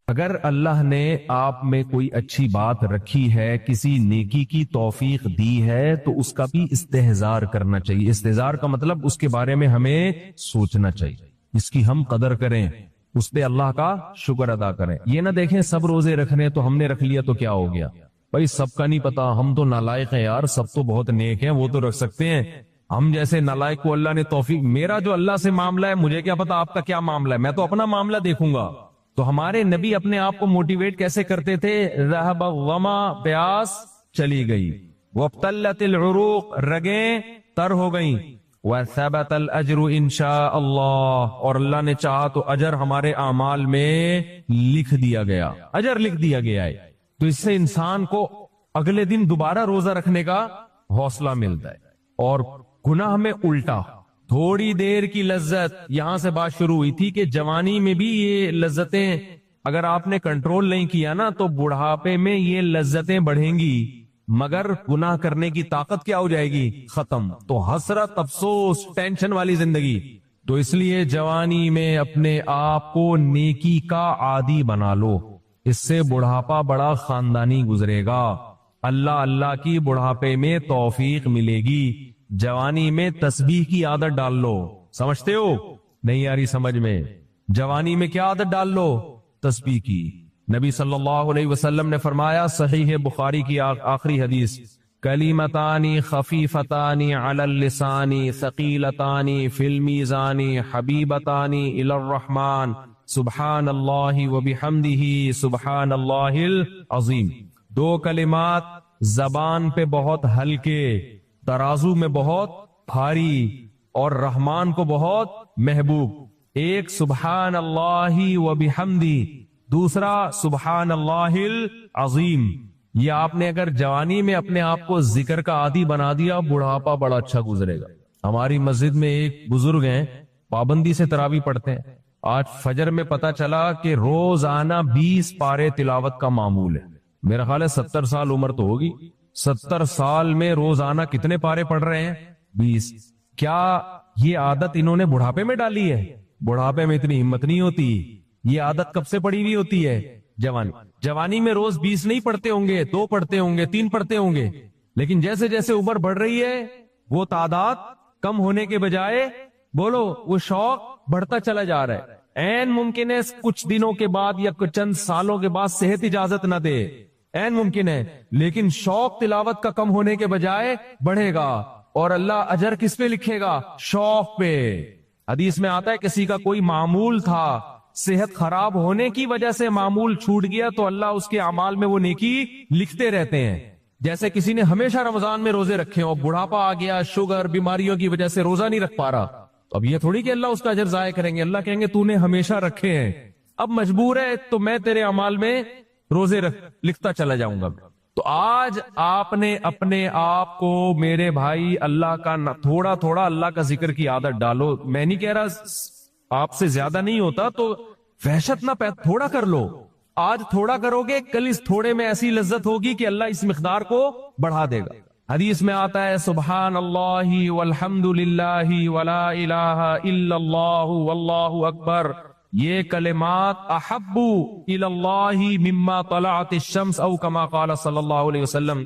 اگر اللہ نے آپ میں کوئی اچھی بات رکھی ہے، کسی نیکی کی توفیق دی ہے، تو اس کا بھی استحضار کرنا چاہیے۔ استحضار کا مطلب اس کے بارے میں ہمیں سوچنا چاہیے، اس کی ہم قدر کریں، اس پہ اللہ کا شکر ادا کریں۔ یہ نہ دیکھیں سب روزے رکھنے تو ہم نے رکھ لیا تو کیا ہو گیا، بھائی سب کا نہیں پتا، ہم تو نالائق ہیں یار، سب تو بہت نیک ہیں، وہ تو رکھ سکتے ہیں، ہم جیسے نالائق کو اللہ نے توفیق، میرا جو اللہ سے معاملہ ہے مجھے کیا پتا آپ کا کیا معاملہ ہے، میں تو اپنا معاملہ دیکھوں گا۔ تو ہمارے نبی اپنے آپ کو موٹیویٹ کیسے کرتے تھے؟ ذهب الظما، پیاس چلی گئی، وابتلت العروق، رگیں تر ہو گئیں، وثبت الاجر انشاء اللہ، اور اللہ نے چاہا تو اجر ہمارے اعمال میں لکھ دیا گیا، اجر لکھ دیا گیا ہے۔ تو اس سے انسان کو اگلے دن دوبارہ روزہ رکھنے کا حوصلہ ملتا ہے۔ اور گناہ میں الٹا، تھوڑی دیر کی لذت، یہاں سے بات شروع ہوئی تھی کہ جوانی میں بھی یہ لذتیں اگر آپ نے کنٹرول نہیں کیا نا تو بڑھاپے میں یہ لذتیں بڑھیں گی، مگر گناہ کرنے کی طاقت کیا ہو جائے گی؟ ختم۔ تو حسرت، افسوس، ٹینشن والی زندگی۔ تو اس لیے جوانی میں اپنے آپ کو نیکی کا عادی بنا لو، اس سے بڑھاپا بڑا خاندانی گزرے گا، اللہ اللہ کی بڑھاپے میں توفیق ملے گی۔ جوانی میں تسبیح کی عادت ڈال لو، سمجھتے ہو؟ نہیں آ رہی سمجھ میں؟ جوانی میں کیا عادت ڈال لو؟ تسبیح کی۔ نبی صلی اللہ علیہ وسلم نے فرمایا، صحیح بخاری کی آخری حدیث، کلمتان خفیفتان علی اللسان ثقیلتان فی المیزان حبیبتان الی الرحمن سبحان اللہ وبحمدہ سبحان اللہ العظیم۔ دو کلمات زبان پہ بہت ہلکے، ترازو میں بہت بھاری، اور رحمان کو بہت محبوب۔ ایک سبحان اللہ وبحمدہ، دوسرا سبحان اللہ العظیم۔ یہ آپ نے اگر جوانی میں اپنے آپ کو ذکر کا عادی بنا دیا، بڑھاپا بڑا اچھا گزرے گا۔ ہماری مسجد میں ایک بزرگ ہیں، پابندی سے تراویح پڑھتے ہیں، آج فجر میں پتا چلا کہ روزانہ 20 پارے تلاوت کا معمول ہے۔ میرا خیال ہے 70 سال عمر تو ہوگی، 70 سال میں روزانہ کتنے پارے پڑھ رہے ہیں؟ 20۔ کیا یہ عادت انہوں نے بڑھاپے میں ڈالی ہے؟ بڑھاپے میں اتنی ہمت نہیں ہوتی، یہ عادت کب سے پڑی ہوئی ہوتی ہے؟ جوانی میں روز 20 نہیں پڑھتے ہوں گے، 2 پڑھتے ہوں گے، 3 پڑھتے ہوں گے، لیکن جیسے جیسے عمر بڑھ رہی ہے وہ تعداد کم ہونے کے بجائے بولو وہ شوق بڑھتا چلا جا رہا ہے۔ این ممکن ہے کچھ دنوں کے بعد یا کچھ چند سالوں کے بعد صحت اجازت نہ دے، این ممکن ہے، لیکن شوق تلاوت کا کم ہونے کے بجائے بڑھے گا، اور اللہ اجر کس پہ لکھے گا؟ شوق پہ۔ حدیث میں آتا ہے کسی کا کوئی معمول تھا، صحت خراب ہونے کی وجہ سے معمول چھوٹ گیا تو اللہ اس کے اعمال میں وہ نیکی لکھتے رہتے ہیں۔ جیسے کسی نے ہمیشہ رمضان میں روزے رکھے اور بڑھاپا آ گیا، شوگر، بیماریوں کی وجہ سے روزہ نہیں رکھ پا رہا، تو اب یہ تھوڑی کہ اللہ اس کا اجر ضائع کریں گے، اللہ کہیں گے تو نے ہمیشہ رکھے ہیں، اب مجبور ہے تو میں تیرے اعمال میں روزے لکھتا چلا جاؤں گا۔ تو آج آپ نے اپنے آپ کو میرے بھائی اللہ کا تھوڑا تھوڑا اللہ کا ذکر کی عادت ڈالو۔ میں نہیں کہہ رہا آپ سے زیادہ نہیں ہوتا تو وحشت نہ تھوڑا کر لو، آج تھوڑا کرو گے کل اس تھوڑے میں ایسی لذت ہوگی کہ اللہ اس مقدار کو بڑھا دے گا۔ حدیث میں آتا ہے سبحان اللہ والحمد للہ ولا الہ الا اللہ واللہ اکبر، یہ کلمات احب الی اللہ مما طلعت الشمس، او کما قال صلی اللہ علیہ وسلم۔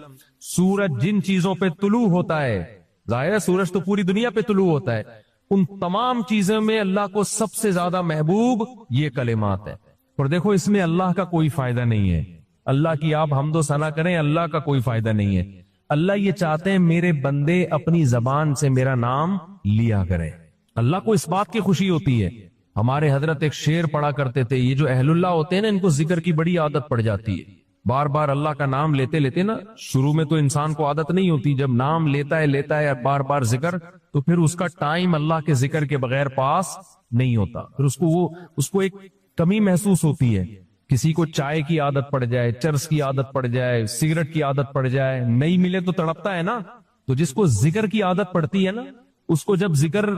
سورج جن چیزوں پہ طلوع ہوتا ہے، ظاہر ہے سورج تو پوری دنیا پہ طلوع ہوتا ہے، ان تمام چیزوں میں اللہ کو سب سے زیادہ محبوب یہ کلمات ہے۔ اور دیکھو اس میں اللہ کا کوئی فائدہ نہیں ہے، اللہ کی آپ حمد و ثنا کریں، اللہ کا کوئی فائدہ نہیں ہے۔ اللہ یہ چاہتے ہیں میرے بندے اپنی زبان سے میرا نام لیا کریں، اللہ کو اس بات کی خوشی ہوتی ہے۔ ہمارے حضرت ایک شعر پڑھا کرتے تھے، یہ جو اہل اللہ ہوتے ہیں نا ان کو ذکر کی بڑی عادت پڑ جاتی ہے، بار بار اللہ کا نام لیتے لیتے نا، شروع میں تو انسان کو عادت نہیں ہوتی، جب نام لیتا ہے بار بار ذکر، تو پھر اس کا ٹائم اللہ کے ذکر کے بغیر پاس نہیں ہوتا، پھر اس کو ایک کمی محسوس ہوتی ہے۔ کسی کو چائے کی عادت پڑ جائے، چرس کی عادت پڑ جائے، سگریٹ کی عادت پڑ جائے، نہیں ملے تو تڑپتا ہے نا۔ تو جس کو ذکر کی عادت پڑتی ہے نا، اس کو جب ذکر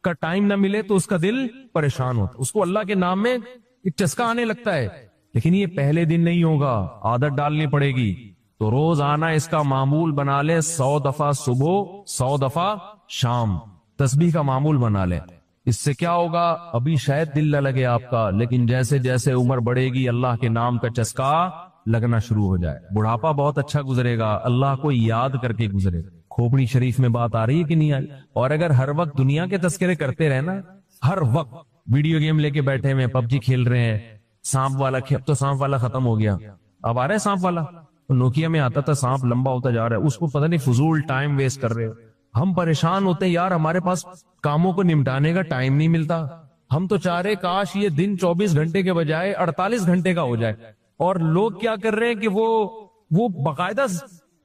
کا ٹائم نہ ملے تو اس کا دل پریشان ہوتا، اس کو اللہ کے نام میں ایک چسکا آنے لگتا ہے۔ لیکن یہ پہلے دن نہیں ہوگا، عادت ڈالنی پڑے گی۔ تو روز آنا اس کا معمول بنا لے، 100 دفعہ صبح 100 دفعہ شام تسبیح کا معمول بنا لے۔ اس سے کیا ہوگا؟ ابھی شاید دل نہ لگے آپ کا، لیکن جیسے جیسے عمر بڑھے گی اللہ کے نام کا چسکا لگنا شروع ہو جائے، بڑھاپا بہت اچھا گزرے گا، اللہ کو یاد کر کے گزرے گا۔ کھوپڑی شریف میں بات آ رہی ہے کہ نہیں آ رہی؟ اور اگر ہر وقت دنیا کے تذکرے کرتے رہنا، ہر وقت ویڈیو گیم لے کے بیٹھے ہوئے پب جی کھیل رہے ہیں، سانپ والا اب تو سانپ والا ختم ہو گیا، اب آ رہا ہے سانپ والا، نوکیا میں آتا تھا سانپ لمبا ہوتا جا رہا ہے، اس کو پتہ نہیں فضول ٹائم ویسٹ کر رہے ہو۔ ہم پریشان ہوتے ہیں یار، ہمارے پاس کاموں کو نمٹانے کا ٹائم نہیں ملتا، ہم تو چاہ رہے کاش یہ دن 24 گھنٹے کے بجائے 48 گھنٹے کا ہو جائے، اور لوگ کیا کر رہے ہیں کہ وہ باقاعدہ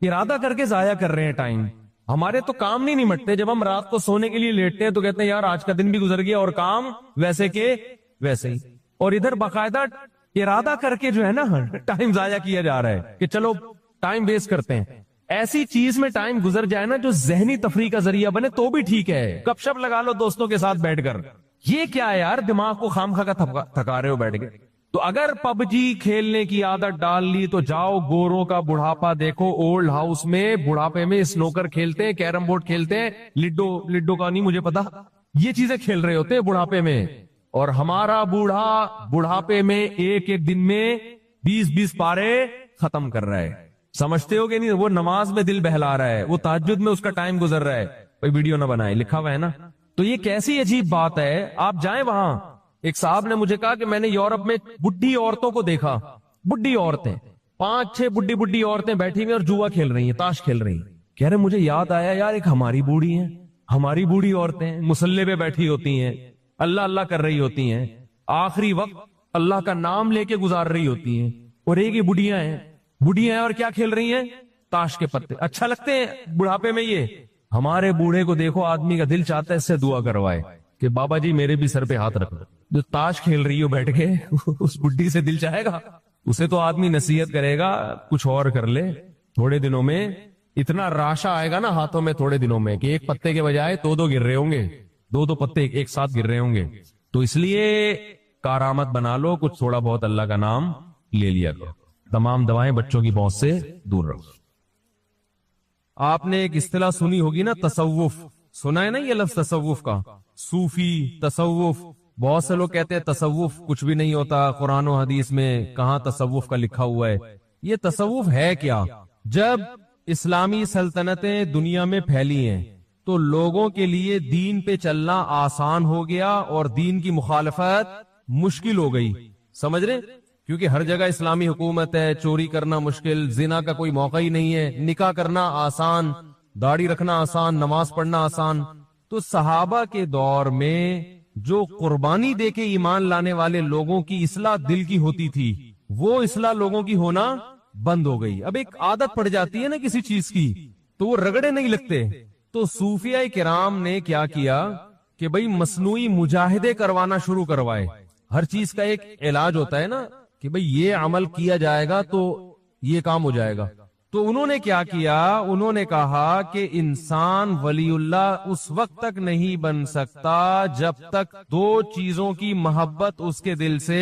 ارادہ کر کے ضائع کر رہے ہیں ٹائم۔ ہمارے تو کام نہیں نمٹتے، جب ہم رات کو سونے کے لیے لیٹتے ہیں تو کہتے ہیں یار آج کا دن بھی گزر گیا اور کام ویسے کے ویسے ہی، اور ادھر باقاعدہ ارادہ کر کے جو ہے نا ٹائم ضائع کیا جا رہا ہے کہ چلو ٹائم ویسٹ کرتے ہیں۔ ایسی چیز میں ٹائم گزر جائے نا جو ذہنی تفریح کا ذریعہ بنے تو بھی ٹھیک ہے، گپ شپ لگا لو دوستوں کے ساتھ بیٹھ کر، یہ کیا ہے یار دماغ کو خام خا کا تھکا رہے ہو بیٹھ کے۔ تو اگر پب جی کھیلنے کی عادت ڈال لی تو جاؤ گوروں کا بڑھاپا دیکھو، اولڈ ہاؤس میں بڑھاپے میں سنوکر کھیلتے ہیں، کیرم بورڈ کھیلتے ہیں، لڈو کا نہیں مجھے پتا، یہ چیزیں کھیل رہے ہوتے ہیں بڑھاپے میں، اور ہمارا بوڑھا بڑھاپے میں ایک ایک دن میں 20 پارے ختم کر رہا ہے۔ سمجھتے ہو کہ نہیں؟ وہ نماز میں دل بہلا رہا ہے، وہ تہجد میں اس کا ٹائم گزر رہا ہے، کوئی ویڈیو نہ بنائے، لکھا ہوا ہے نا۔ تو یہ کیسی عجیب بات ہے، آپ جائیں وہاں، ایک صاحب نے مجھے کہا کہ میں نے یورپ میں بڈھی عورتوں کو دیکھا، بڈھی عورتیں 5-6 بڈھی عورتیں بیٹھی ہوئی اور جوا کھیل رہی ہیں، تاش کھیل رہی ہیں۔ کہہ رہے مجھے یاد آیا یار ایک ہماری بوڑھی ہیں، ہماری بوڑھی عورتیں مصلے پہ بیٹھی ہوتی ہیں، اللہ اللہ کر رہی ہوتی ہیں، آخری وقت اللہ کا نام لے کے گزار رہی ہوتی ہیں، اور ایک ہی بڑھیاں ہیں اور کیا کھیل رہی ہیں؟ تاش کے پتے۔ اچھا لگتے ہیں بڑھاپے میں یہ؟ ہمارے بوڑھے کو دیکھو، آدمی کا دل چاہتا ہے اس سے دعا کروائے کہ بابا جی میرے بھی سر پہ ہاتھ رکھ دو۔ جو تاش کھیل رہی ہو بیٹھ کے اس بڈھی سے دل چاہے گا؟ اسے تو آدمی نصیحت کرے گا کچھ اور کر لے، تھوڑے دنوں میں اتنا راشا آئے گا نا ہاتھوں میں تھوڑے دنوں میں کہ ایک پتے کے بجائے 2 گر رہے ہوں گے، 2 پتے ایک ساتھ گر رہے ہوں گے۔ تو اس لیے کارآمد بنا لو، کچھ تھوڑا بہت اللہ کا نام لے لیا کرو، تمام دوائیں بچوں کی پہنچ سے دور رکھو۔ آپ نے ایک اصطلاح سنی ہوگی نا، تصوف، سنا ہے نا یہ لفظ تصوف کا؟ صوفی، تصوف، بہت سے لوگ کہتے ہیں تصوف کچھ بھی نہیں ہوتا، قرآن و حدیث میں کہاں تصوف کا لکھا ہوا ہے۔ یہ تصوف ہے کیا؟ جب اسلامی سلطنتیں دنیا میں پھیلی ہیں تو لوگوں کے لیے دین پہ چلنا آسان ہو گیا اور دین کی مخالفت مشکل ہو گئی، سمجھ رہے؟ کیونکہ ہر جگہ اسلامی حکومت ہے، چوری کرنا مشکل، زنا کا کوئی موقع ہی نہیں ہے، نکاح کرنا آسان، داڑھی رکھنا آسان، نماز پڑھنا آسان۔ تو صحابہ کے دور میں جو قربانی دے کے ایمان لانے والے لوگوں کی اصلاح دل کی ہوتی تھی، وہ اصلاح لوگوں کی ہونا بند ہو گئی۔ اب ایک عادت پڑ جاتی ہے نا کسی چیز کی تو وہ رگڑے نہیں لگتے۔ تو صوفیاء کرام نے کیا کیا کہ بھئی مصنوعی مجاہدے کروانا شروع کروائے۔ ہر چیز کا ایک علاج ہوتا ہے نا کہ بھئی یہ عمل کیا جائے گا تو یہ کام ہو جائے گا۔ تو انہوں نے کیا کیا؟ انہوں نے کہا کہ انسان ولی اللہ اس وقت تک نہیں بن سکتا جب تک 2 چیزوں کی محبت اس کے دل سے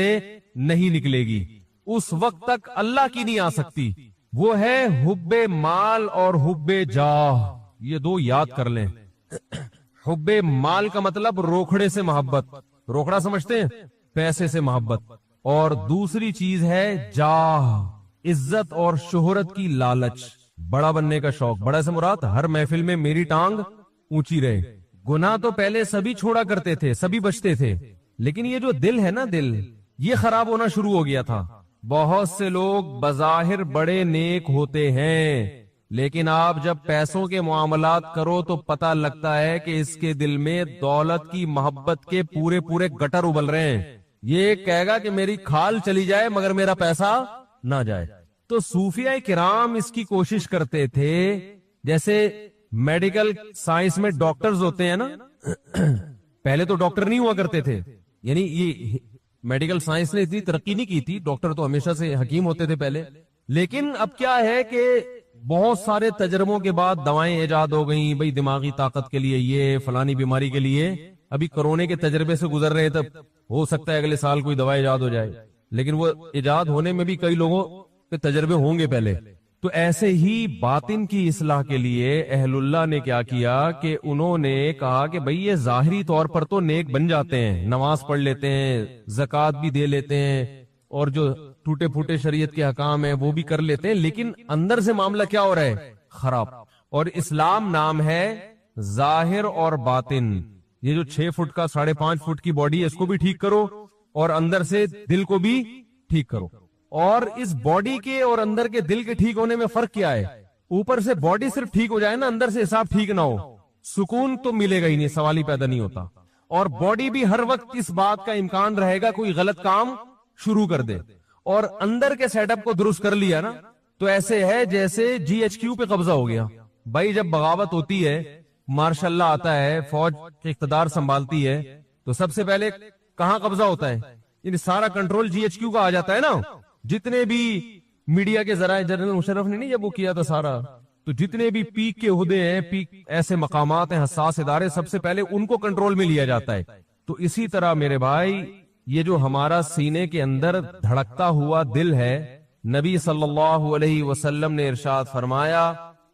نہیں نکلے گی، اس وقت تک اللہ کی نہیں آ سکتی۔ وہ ہے حب مال اور حب جاہ، یہ 2 یاد کر لیں۔ حب مال کا مطلب روکھڑے سے محبت، روکھڑا سمجھتے ہیں؟ پیسے سے محبت، اور دوسری چیز ہے جاہ، عزت اور شہرت کی لالچ، بڑا بننے کا شوق۔ بڑا سے مراد ہر محفل میں میری ٹانگ اونچی رہے۔ گناہ تو پہلے سبھی چھوڑا کرتے تھے، سبھی بچتے تھے، لیکن یہ جو دل ہے نا، دل یہ خراب ہونا شروع ہو گیا تھا۔ بہت سے لوگ بظاہر بڑے نیک ہوتے ہیں، لیکن آپ جب پیسوں کے معاملات کرو تو پتہ لگتا ہے کہ اس کے دل میں دولت کی محبت کے پورے گٹر ابل رہے ہیں۔ یہ کہے گا کہ میری کھال چلی جائے مگر میرا پیسہ نہ جائے۔ تو صوفیاء کرام اس کی کوشش کرتے تھے، جیسے میڈیکل سائنس میں ڈاکٹرز ہوتے ہیں نا، پہلے تو ڈاکٹر نہیں ہوا کرتے تھے، یعنی یہ میڈیکل سائنس نے اتنی ترقی نہیں کی تھی، ڈاکٹر تو ہمیشہ سے حکیم ہوتے تھے پہلے۔ لیکن اب کیا ہے کہ بہت سارے تجربوں کے بعد دوائیں ایجاد ہو گئیں، بھئی دماغی طاقت کے لیے، یہ فلانی بیماری کے لیے۔ ابھی کرونے کے تجربے سے گزر رہے، تب ہو سکتا ہے اگلے سال کوئی دوا ایجاد ہو جائے، لیکن وہ ایجاد ہونے میں بھی کئی لوگوں کے تجربے ہوں گے پہلے۔ تو ایسے ہی باطن کی اصلاح کے لیے اہل اللہ نے کیا کیا کہ انہوں نے کہا کہ بھئی یہ ظاہری طور پر تو نیک بن جاتے ہیں، نماز پڑھ لیتے ہیں، زکوٰۃ بھی دے لیتے ہیں، اور جو ٹوٹے پھوٹے شریعت کے احکام ہیں وہ بھی کر لیتے ہیں، لیکن اندر سے معاملہ کیا ہو رہا ہے؟ خراب۔ اور اسلام نام ہے ظاہر اور باطن۔ یہ جو 6 فٹ کا 5.5 فٹ کی باڈی ہے اس کو بھی ٹھیک کرو، اور اندر سے دل کو بھی ٹھیک کرو۔ اور اس باڈی کے اور اندر کے دل کے ٹھیک ہونے میں فرق کیا ہے؟ اوپر سے باڈی صرف ٹھیک ہو جائے نا، اندر سے حساب ٹھیک نہ ہو، سکون تو ملے گا ہی نہیں، سوال ہی پیدا نہیں ہوتا۔ اور باڈی بھی ہر وقت اس بات کا امکان رہے گا کوئی غلط کام شروع کر دے، اور اندر کے سیٹ اپ کو درست کر لیا نا تو ایسے ہے جیسے GHQ پہ قبضہ ہو گیا۔ بھائی جب بغاوت ہوتی ہے، ماشاء اللہ آتا ہے، فوج اقتدار سنبھالتی ہے، تو سب سے پہلے کہاں قبضہ ہوتا ہے؟ یعنی سارا کنٹرول GHQ کا آ جاتا ہے نا۔ جتنے بھی میڈیا کے ذرائع، جنرل مشرف نے نہیں جب وہ کیا تھا سارا، تو جتنے بھی پیک کے عہدے ہیں، پیک ایسے مقامات ہیں، حساس ادارے، سب سے پہلے ان کو کنٹرول میں لیا جاتا ہے۔ تو اسی طرح میرے بھائی یہ جو ہمارا سینے کے اندر دھڑکتا ہوا دل ہے، نبی صلی اللہ علیہ وسلم نے ارشاد فرمایا،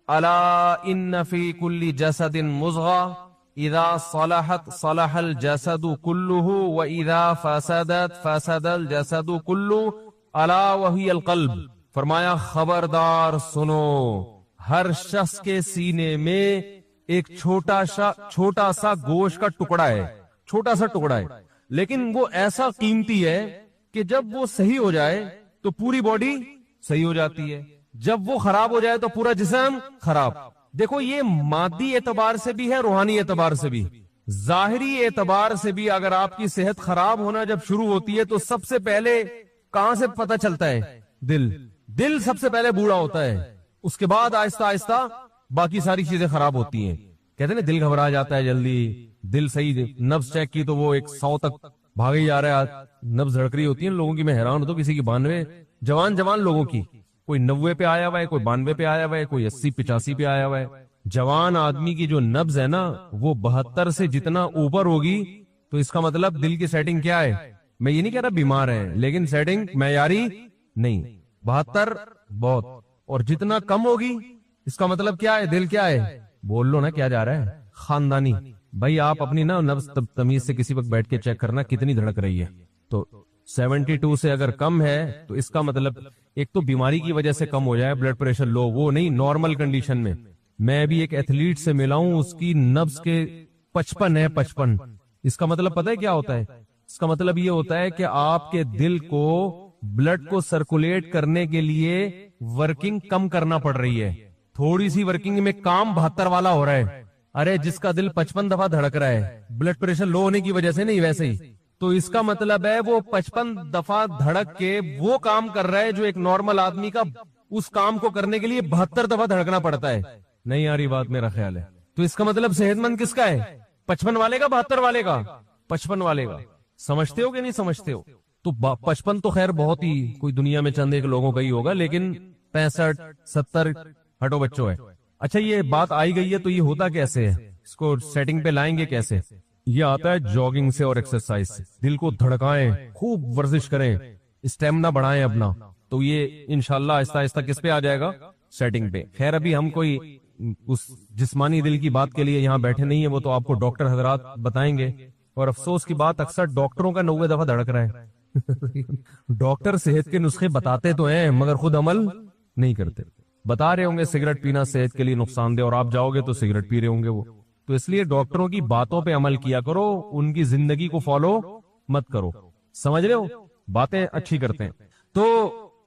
الا ان فی کل جسد مضغہ اذا صلحت صلح الجسد كله واذا فسدت فسد الجسد كله الا وهي القلب۔ فرمایا خبردار سنو، ہر شخص کے سینے میں ایک چھوٹا سا گوشت کا ٹکڑا ہے، چھوٹا سا ٹکڑا ہے، لیکن وہ ایسا قیمتی ہے کہ جب وہ صحیح ہو جائے تو پوری باڈی صحیح ہو جاتی ہے، جب وہ خراب ہو جائے تو پورا جسم خراب۔ دیکھو یہ مادی اعتبار سے بھی ہے، روحانی اعتبار سے بھی، ظاہری اعتبار سے بھی۔ اگر آپ کی صحت خراب ہونا جب شروع ہوتی ہے تو سب سے پہلے کہاں سے پتہ چلتا ہے؟ دل سب سے پہلے بوڑھا ہوتا ہے، اس کے بعد آہستہ آہستہ باقی ساری چیزیں خراب ہوتی ہیں۔ کہتے ہیں نا دل گھبرا جاتا ہے جلدی، دل صحیح نبض چیک کی تو وہ 100 تک بھاگ ہی جا رہا ہے، نبض دھڑک رہی ہوتی ہے لوگوں کی۔ میں حیران ہوتا ہوں، کسی کی 92، جوان لوگوں کی، کوئی 90 پہ آیا ہوا ہے، کوئی 92 پہ آیا ہوا ہے، کوئی 80-85 پہ آیا ہوا ہے۔ جوان آدمی کی جو نبض ہے نا وہ 72 سے جتنا اوپر ہوگی تو اس کا مطلب دل کی سیٹنگ کیا ہے؟ میں یہ نہیں کہہ رہا بیمار ہے، لیکن سیٹنگ معیاری نہیں، 72 بہت، اور جتنا کم ہوگی اس کا مطلب کیا ہے؟ دل کیا ہے؟ بول لو نا کیا جا رہا ہے؟ خاندانی۔ بھائی آپ اپنی نا نبض تمیز سے کسی وقت بیٹھ کے چیک کرنا کتنی دھڑک رہی ہے، تو 72 سے اگر کم ہے تو اس کا مطلب ایک تو بیماری کی وجہ سے کم ہو جائے، بلڈ پریشر لو، وہ نہیں، نارمل کنڈیشن میں۔ میں بھی ایک ایتھلیٹ سے ملا ہوں، اس کی نبض کے 55 ہے، 55۔ اس کا مطلب پتہ ہے کیا ہوتا ہے؟ اس کا مطلب یہ ہوتا ہے کہ آپ کے دل کو بلڈ کو سرکولیٹ کرنے کے لیے ورکنگ کم کرنا پڑ رہی ہے، تھوڑی سی ورکنگ میں کام 72 والا ہو رہا ہے۔ ارے جس کا دل 55 دفعہ دھڑک رہا ہے بلڈ پریشر لو ہونے کی وجہ سے نہیں، ویسے ہی، تو اس کا مطلب ہے وہ 55 دفعہ دھڑک کے وہ کام کر رہا ہے جو ایک نارمل آدمی کا اس کام کو کرنے کے لیے 72 دفعہ دھڑکنا پڑتا ہے۔ نہیں آ رہی بات میرا خیال ہے؟ تو اس کا مطلب صحت مند کس کا ہے؟ 55 والے کا، 72 والے کا؟ 55 والے کا۔ سمجھتے ہو کہ نہیں سمجھتے ہو؟ تو 55 تو خیر بہت ہی کوئی دنیا میں چند ایک لوگوں کا ہی ہوگا، لیکن 65 70 ہٹو بچوں ہے۔ اچھا یہ بات آئی گئی ہے تو یہ ہوتا کیسے ہے؟ اس کو سیٹنگ پہ لائیں گے کیسے؟ یہ آتا ہے جاگنگ سے اور ایکسرسائز سے۔ دل کو دھڑکائیں، خوب ورزش کریں، اسٹیمنا بڑھائیں اپنا، تو یہ انشاءاللہ آہستہ آہستہ کس پہ آ جائے گا؟ سیٹنگ پہ۔ خیر ابھی ہم کوئی اس جسمانی دل کی بات کے لیے یہاں بیٹھے نہیں ہیں، وہ تو آپ کو ڈاکٹر حضرات بتائیں گے۔ اور افسوس کی بات اکثر ڈاکٹروں کا 90 دفعہ دھڑک رہا ہے۔ ڈاکٹر صحت کے نسخے بتاتے تو ہیں مگر خود عمل نہیں کرتے۔ بتا رہے ہوں گے سگریٹ پینا صحت کے لیے نقصان دہ، اور آپ جاؤ گے تو سگریٹ پی رہے ہوں گے وہ۔ تو اس لیے ڈاکٹروں کی باتوں پہ عمل کیا کرو، ان کی زندگی کو فالو مت کرو۔ سمجھ رہے ہو؟ باتیں اچھی کرتے ہیں۔ تو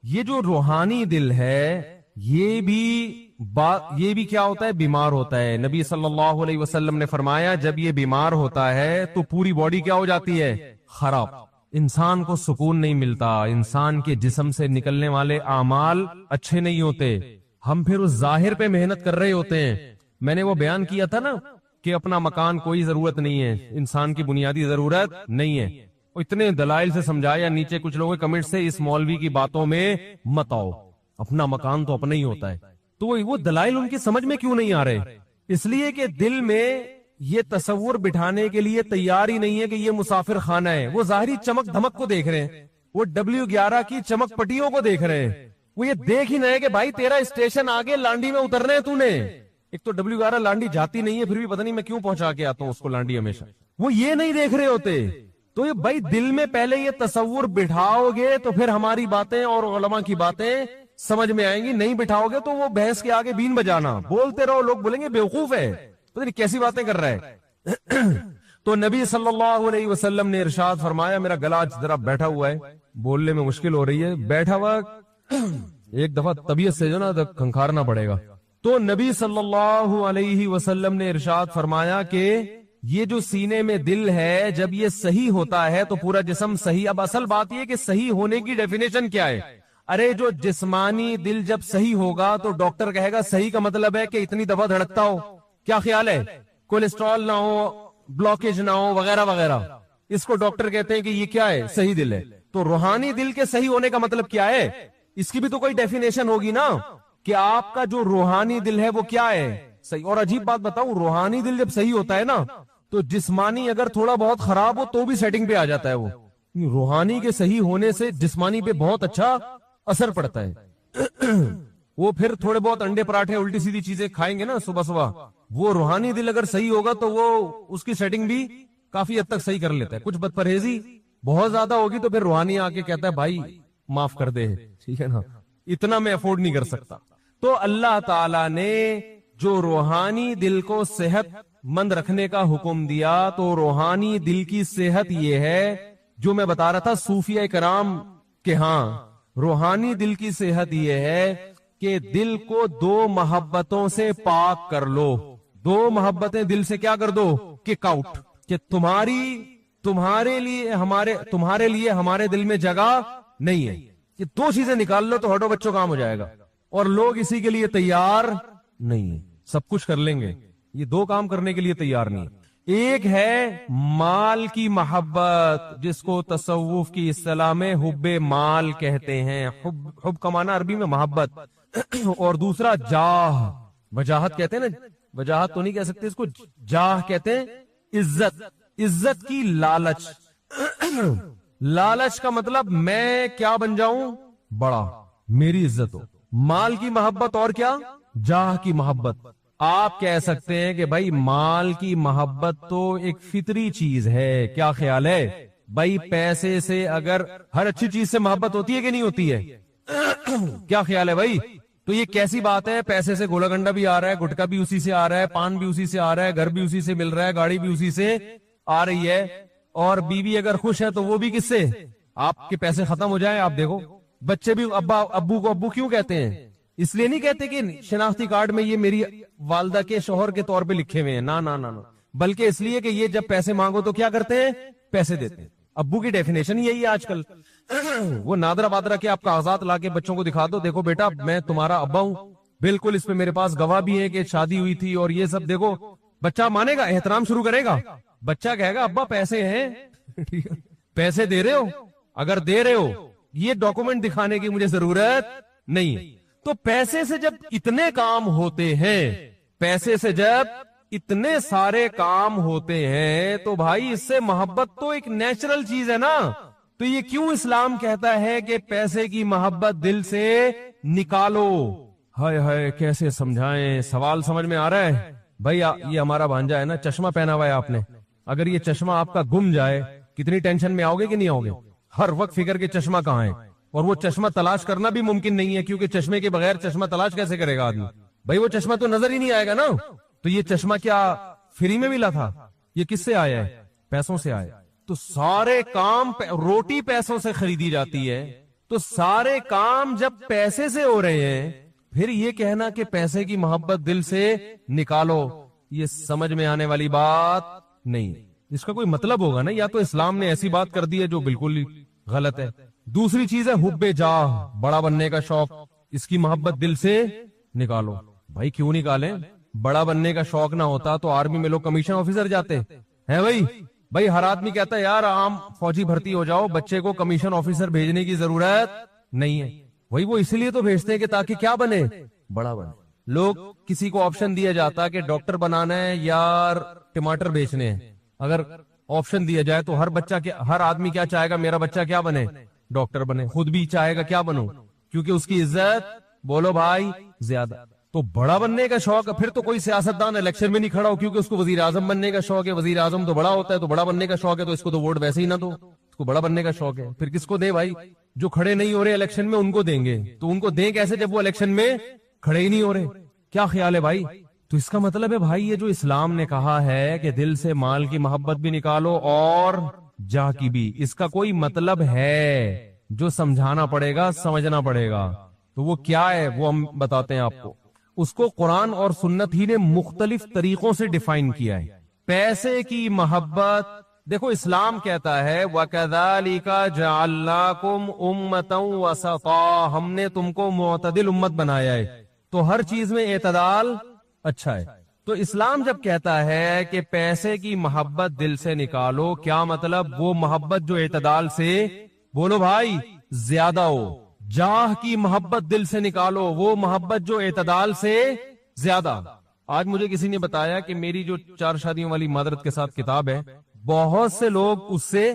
یہ جو روحانی دل ہے یہ بھی کیا ہوتا ہے؟ بیمار ہوتا ہے۔ نبی صلی اللہ علیہ وسلم نے فرمایا جب یہ بیمار ہوتا ہے تو پوری باڈی کیا ہو جاتی ہے؟ خراب۔ انسان کو سکون نہیں ملتا، انسان کے جسم سے نکلنے والے اعمال اچھے نہیں ہوتے، ہم پھر اس ظاہر پہ محنت کر رہے ہوتے ہیں۔ میں نے وہ بیان کیا تھا نا کہ اپنا مکان کوئی ضرورت نہیں ہے، انسان کی بنیادی ضرورت نہیں ہے۔ اتنے دلائل سے سمجھایا، نیچے کچھ لوگوں کے کمنٹ سے اس مولوی کی باتوں میں مت آؤ، اپنا مکان تو اپنا ہی ہوتا ہے۔ تو وہ دلائل ان کی سمجھ میں کیوں نہیں آ رہے؟ اس لیے کہ دل میں یہ تصور بٹھانے کے لیے تیار ہی نہیں ہے کہ یہ مسافر خانہ ہے۔ وہ ظاہری چمک دھمک کو دیکھ رہے ہیں، وہ W11 کی چمک پٹیوں کو دیکھ رہے ہیں، وہ یہ دیکھ ہی نہ ہے کہ بھائی تیرا اسٹیشن آگے لانڈی میں اترنا ہے نے. ایک تو WR لانڈی جاتی نہیں ہے, پھر بھی پتہ نہیں میں کیوں پہنچا کے آتا ہوں اس کو لانڈی ہمیشہ. وہ یہ نہیں دیکھ رہے ہوتے. تو یہ بھائی دل میں پہلے یہ تصور بٹھاؤ گے تو پھر ہماری باتیں اور علماء کی باتیں سمجھ میں آئیں گی. نہیں بٹھاؤ گے تو وہ بحث کے آگے بین بجانا, بولتے رہو, لوگ بولیں گے بیوقوف ہے, پتہ نہیں کیسی باتیں کر رہا ہے. تو نبی صلی اللہ علیہ وسلم نے ارشاد فرمایا, میرا گلا ذرا بیٹھا ہوا ہے, بولنے میں مشکل ہو رہی ہے, بیٹھا ہوا ایک دفعہ طبیعت سے جو نا کھنکھارنا پڑے گا. تو نبی صلی اللہ علیہ وسلم نے ارشاد فرمایا کہ یہ جو سینے میں دل ہے جب یہ صحیح ہوتا ہے تو پورا جسم صحیح. اب اصل بات یہ کہ صحیح ہونے کی ڈیفینیشن کیا ہے؟ ارے جو جسمانی دل جب صحیح ہوگا تو ڈاکٹر کہے گا صحیح کا مطلب ہے کہ اتنی دفعہ دھڑکتا ہو, کیا خیال ہے, کولیسٹرول نہ ہو, بلاکیج نہ ہو, وغیرہ وغیرہ. اس کو ڈاکٹر کہتے ہیں کہ یہ کیا ہے, صحیح دل ہے. تو روحانی دل کے صحیح ہونے کا مطلب کیا ہے؟ اس کی بھی تو کوئی ڈیفینیشن ہوگی نا, کہ آپ کا جو روحانی دل ہے وہ کیا ہے, صحیح. اور عجیب بات بتاؤں, روحانی دل جب صحیح ہوتا ہے نا تو جسمانی اگر تھوڑا بہت خراب ہو تو بھی سیٹنگ پہ آ جاتا ہے. وہ روحانی کے صحیح ہونے سے جسمانی پہ بہت اچھا اثر پڑتا ہے. وہ پھر تھوڑے بہت انڈے پراٹھے الٹی سیدھی چیزیں کھائیں گے نا صبح صبح, وہ روحانی دل اگر صحیح ہوگا تو وہ اس کی سیٹنگ بھی کافی حد تک صحیح کر لیتا ہے. کچھ بد پرہیزی بہت زیادہ ہوگی تو پھر روحانی آ کے کہتا ہے بھائی معاف کر دے, ٹھیک ہے نا, اتنا میں افورڈ نہیں کر سکتا. تو اللہ تعالی نے جو روحانی دل کو صحت مند رکھنے کا حکم دیا, تو روحانی دل کی صحت یہ ہے جو میں بتا رہا تھا صوفیہ کرام کہ ہاں روحانی دل کی صحت یہ ہے کہ دل کو دو محبتوں سے پاک کر لو. دو محبتیں دل سے کیا کر دو, کک آؤٹ, کہ تمہارے لیے ہمارے دل میں جگہ نہیں ہے. یہ دو چیزیں نکال لو تو ہٹو بچوں کام ہو جائے گا. اور لوگ اسی کے لیے تیار نہیں ہیں. سب کچھ کر لیں گے, یہ دو کام کرنے کے لیے تیار نہیں. ایک ہے مال کی محبت, جس کو تصوف کی اصطلاح میں حب مال کہتے ہیں. حب کا معنی عربی میں محبت, اور دوسرا جاہ, وجاہت کہتے ہیں نا, وجاہت تو نہیں کہہ سکتے اس کو, جاہ کہتے ہیں عزت. عزت کی لالچ. لالچ کا مطلب میں کیا بن جاؤں, بڑا, میری عزت ہو. مال کی محبت اور کیا, جاہ کی محبت. آپ کہہ سکتے ہیں کہ بھائی مال کی محبت تو ایک فطری چیز ہے, کیا خیال ہے بھائی, پیسے سے اگر ہر اچھی چیز سے محبت ہوتی ہے کہ نہیں ہوتی ہے, کیا خیال ہے بھائی؟ تو یہ کیسی بات ہے, پیسے سے گولا گنڈا بھی آ رہا ہے, گٹکا بھی اسی سے آ رہا ہے, پان بھی اسی سے آ رہا ہے, گھر بھی اسی سے مل رہا ہے, گاڑی بھی اسی سے آ رہی ہے, اور بیوی اگر خوش ہے تو وہ بھی کس سے, آپ کے پیسے ختم ہو جائیں. آپ دیکھو بچے بھی ابو کو ابو کیوں کہتے ہیں, اس لیے نہیں کہتے کہ شناختی کارڈ میں یہ میری والدہ کے شوہر کے طور پہ لکھے ہوئے ہیں, نا, بلکہ اس لیے کہ یہ جب پیسے مانگو تو کیا کرتے ہیں, پیسے دیتے ہیں. ابو کی ڈیفینیشن یہی ہے آج کل. وہ نادرا بادرا کے آپ کاغذات لا کے بچوں کو دکھا دو, دیکھو بیٹا میں تمہارا ابا ہوں, بالکل اس پہ میرے پاس گواہ بھی ہے کہ شادی ہوئی تھی, اور یہ سب دیکھو. بچہ مانے گا, احترام شروع کرے گا. بچہ کہے گا ابا پیسے ہیں, پیسے دے رہے ہو, اگر دے رہے ہو یہ ڈاکومنٹ دکھانے کی مجھے ضرورت نہیں ہے. تو پیسے سے جب اتنے کام ہوتے ہیں, پیسے سے جب اتنے سارے کام ہوتے ہیں, تو بھائی اس سے محبت تو ایک نیچرل چیز ہے نا. تو یہ کیوں اسلام کہتا ہے کہ پیسے کی محبت دل سے نکالو. ہائے ہائے کیسے سمجھائیں, سوال سمجھ میں آ رہا ہے بھائی؟ یہ ہمارا بھانجا ہے نا, چشمہ پہنا ہوا ہے آپ نے, اگر یہ چشمہ آپ کا گم جائے کتنی ٹینشن میں آؤ گے کہ نہیں آؤ گے؟ ہر وقت فکر کے چشمہ کہاں ہے, اور وہ چشمہ تلاش کرنا بھی ممکن نہیں ہے, کیونکہ چشمے کے بغیر چشمہ تلاش کیسے کرے گا آدمی بھائی؟ وہ چشمہ تو نظر ہی نہیں آئے گا نا. تو یہ چشمہ کیا فری میں ملا تھا؟ یہ کس سے آیا ہے؟ پیسوں سے آیا. تو سارے کام, روٹی پیسوں سے خریدی جاتی ہے, تو سارے کام جب پیسے سے ہو رہے ہیں, پھر یہ کہنا کہ پیسے کی محبت دل سے نکالو, یہ سمجھ میں آنے والی بات نہیں. اس کا کوئی مطلب ہوگا نا, یا تو اسلام نے ایسی بات کر دی ہے جو بالکل غلط ہے. دوسری چیز ہے حب جاہ, بڑا بننے کا شوق, اس کی محبت دل سے نکالو. بھائی کیوں نکالیں؟ بڑا بننے کا شوق نہ ہوتا تو آرمی میں لوگ کمیشن آفیسر جاتے ہیں بھائی ہر آدمی کہتا ہے یار عام فوجی بھرتی ہو جاؤ, بچے کو کمیشن آفیسر بھیجنے کی ضرورت نہیں ہے. وہی وہ اس لیے تو بھیجتے ہیں کہ تاکہ کیا بنے, بڑا بنے. لوگ کسی کو آپشن دیا جاتا کہ ڈاکٹر بنانا ہے یا ٹماٹر بیچنے ہیں, اگر آپشن دیا جائے تو ہر آدمی کیا چاہے گا, میرا بچہ کیا بنے, ڈاکٹر بنے. خود بھی چاہے گا کیا بنوں, کیونکہ اس کی عزت بولو بھائی زیادہ. تو بڑا بننے کا شوق ہے, پھر تو کوئی سیاستدان الیکشن میں نہیں کھڑا ہو کیونکہ اس کو وزیر اعظم بننے کا شوق ہے. وزیر اعظم تو بڑا ہوتا ہے, تو بڑا بننے کا شوق ہے تو اس کو تو ووٹ ویسے ہی نہ دو, اس کو بڑا بننے کا شوق ہے. پھر کس کو دے بھائی؟ جو کھڑے نہیں ہو رہے الیکشن میں ان کو دیں گے. تو ان کو دیں کیسے جب وہ الیکشن میں کھڑے ہی نہیں ہو رہے؟ کیا خیال ہے بھائی؟ تو اس کا مطلب ہے بھائی یہ جو اسلام نے کہا ہے کہ دل سے مال کی محبت بھی نکالو اور جاہ کی بھی, اس کا کوئی مطلب ہے جو سمجھانا پڑے گا, سمجھنا پڑے گا. تو وہ کیا ہے وہ ہم بتاتے ہیں آپ کو. اس کو قرآن اور سنت ہی نے مختلف طریقوں سے ڈیفائن کیا ہے. پیسے کی محبت, دیکھو اسلام کہتا ہے وَكَذَلِكَ جَعَلْنَاكُمْ أُمَّةً وَسَطًا, ہم نے تم کو معتدل امت بنایا ہے. تو ہر چیز میں اعتدال اچھا ہے. تو اسلام جب کہتا ہے کہ پیسے کی محبت دل سے نکالو, کیا مطلب؟ وہ محبت جو اعتدال سے, بولو بھائی, زیادہ ہو. جاہ کی محبت دل سے نکالو, وہ محبت جو اعتدال سے زیادہ. آج مجھے کسی نے بتایا کہ میری جو 4 شادیوں والی معذرت کے ساتھ کتاب ہے, بہت سے لوگ اس سے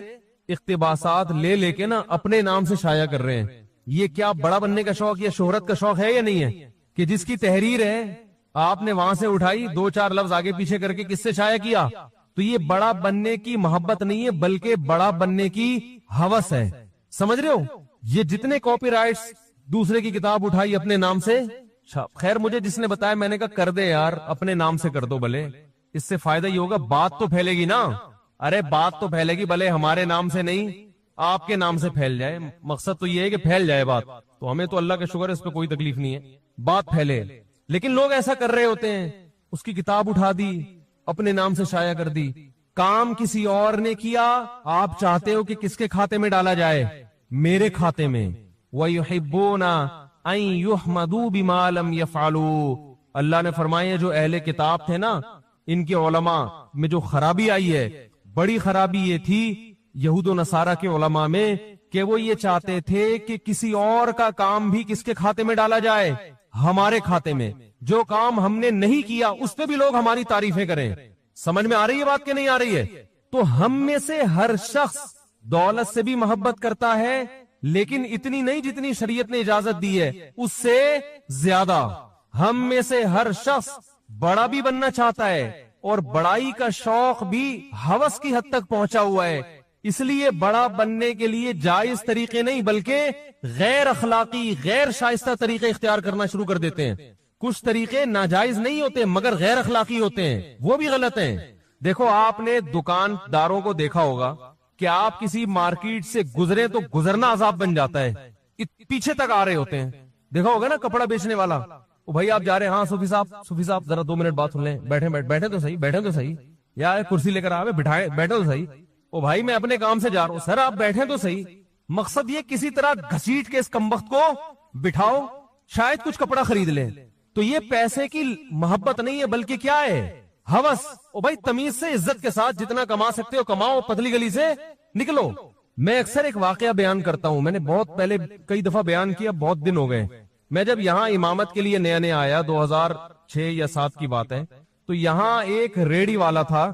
اقتباسات لے لے کے نا اپنے نام سے شائع کر رہے ہیں. یہ کیا بڑا بننے کا شوق یا شہرت کا شوق ہے یا نہیں ہے؟ کہ جس کی تحریر ہے آپ نے وہاں سے اٹھائی, 2-4 لفظ آگے پیچھے کر کے کس سے شائع کیا. تو یہ بڑا بننے کی محبت نہیں ہے بلکہ بڑا بننے کی ہوس ہے. سمجھ رہے ہو؟ یہ جتنے کاپی رائٹس دوسرے کی کتاب اٹھائی اپنے نام سے, خیر مجھے جس نے بتایا میں نے کہا کر دے یار, اپنے نام سے کر دو بھلے, اس سے فائدہ یہ ہوگا, بات تو پھیلے گی نا. ارے بات تو پھیلے گی, بھلے ہمارے نام سے نہیں آپ کے نام سے پھیل جائے. مقصد تو یہ ہے کہ پھیل جائے بات. تو ہمیں تو اللہ کا شکر ہے, اس پہ کوئی تکلیف نہیں ہے, بات پھیلے. لیکن لوگ ایسا کر رہے ہوتے ہیں, اس کی کتاب اٹھا دی, اپنے نام سے شائع کر دی. کام کسی اور نے کیا, آپ چاہتے ہو کہ کس کے کھاتے میں ڈالا جائے؟ میرے کھاتے میں. وَيُحِبُّونَ أَن يُحْمَدُوا بِمَا لَمْ يَفْعَلُوا. اللہ نے فرمایا جو اہل کتاب تھے نا, ان کے علماء میں جو خرابی آئی ہے, بڑی خرابی یہ تھی یہود و نصارہ کے علماء میں کہ وہ یہ چاہتے تھے کہ کسی اور کا کام بھی کس کے کھاتے میں ڈالا جائے؟ ہمارے کھاتے میں. جو کام ہم نے نہیں کیا اس پہ بھی لوگ ہماری تعریفیں کریں. سمجھ میں آ رہی ہے بات کہ نہیں آ رہی ہے؟ تو ہم میں سے ہر شخص دولت سے بھی محبت کرتا ہے, لیکن اتنی نہیں جتنی شریعت نے اجازت دی ہے, اس سے زیادہ. ہم میں سے ہر شخص بڑا بھی بننا چاہتا ہے اور بڑائی کا شوق بھی ہوس کی حد تک پہنچا ہوا ہے. اس لیے بڑا بننے کے لیے جائز طریقے نہیں بلکہ غیر اخلاقی, غیر شائستہ طریقے اختیار کرنا شروع کر دیتے ہیں. کچھ طریقے ناجائز نہیں ہوتے مگر غیر اخلاقی ہوتے ہیں, وہ بھی غلط ہیں. دیکھو آپ نے دکانداروں کو دیکھا ہوگا کہ آپ کسی مارکیٹ سے گزرے تو گزرنا عذاب بن جاتا ہے, پیچھے تک آ رہے ہوتے ہیں. دیکھا ہوگا نا کپڑا بیچنے والا, او بھائی آپ جا رہے ہیں, ہاں صوفی صاحب ذرا 2 منٹ بات سن لیں, بیٹھے تو صحیح, یا کرسی لے کر آوے, بیٹھے تو صحیح. او بھائی میں اپنے کام سے جا رہا ہوں, سر آپ بیٹھے تو صحیح. مقصد یہ کسی طرح گھسیٹ کے اس کمبخت کو بٹھاؤ, شاید کچھ کپڑا خرید لیں. تو یہ پیسے کی محبت نہیں ہے بلکہ کیا ہے؟ ہوس. او بھائی تمیز سے عزت کے ساتھ جتنا کما سکتے ہو کماؤ, پتلی گلی سے نکلو. میں اکثر ایک واقعہ بیان کرتا ہوں, میں نے بہت پہلے کئی دفعہ بیان کیا, بہت دن ہو گئے. میں جب یہاں امامت کے لیے نیا آیا, 2006 یا 7 کی بات ہے, تو یہاں ایک ریڑی والا تھا,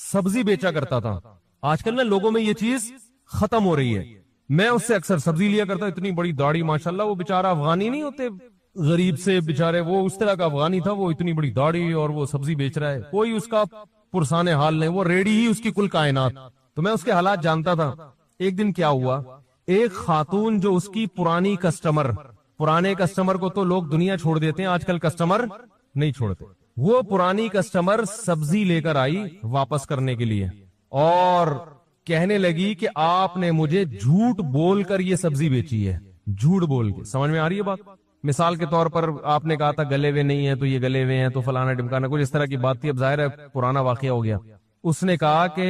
سبزی بیچا کرتا تھا. آج کل نا لوگوں میں یہ چیز ختم ہو رہی ہے. میں اس سے اکثر سبزی لیا کرتا, اتنی بڑی داڑھی ماشاءاللہ, وہ بیچارہ افغانی نہیں ہوتے غریب سے بیچارے, وہ اس طرح کا افغانی تھا, وہ اتنی بڑی داڑھی اور وہ سبزی بیچ رہا ہے, کوئی اس کا پرسان حال نہیں, وہ ریڑی ہی اس کی کل کائنات. تو میں اس کے حالات جانتا تھا. ایک دن کیا ہوا, ایک خاتون جو اس کی پرانے کسٹمر کو تو لوگ دنیا چھوڑ دیتے ہیں, آج کل کسٹمر نہیں چھوڑتے, وہ پرانی کسٹمر سبزی لے کر آئی واپس کرنے کے لیے, اور کہنے لگی کہ آپ نے مجھے جھوٹ بول کر یہ سبزی بیچی ہے, جھوٹ بول کے. سمجھ میں آ رہی ہے بات؟ مثال کے طور پر آپ نے کہا تھا گلے ہوئے نہیں ہیں تو یہ گلے ہوئے ہیں, تو فلانا ڈمکانا, کچھ اس طرح کی بات تھی. اب ظاہر ہے پرانا واقعہ ہو گیا. اس نے کہا کہ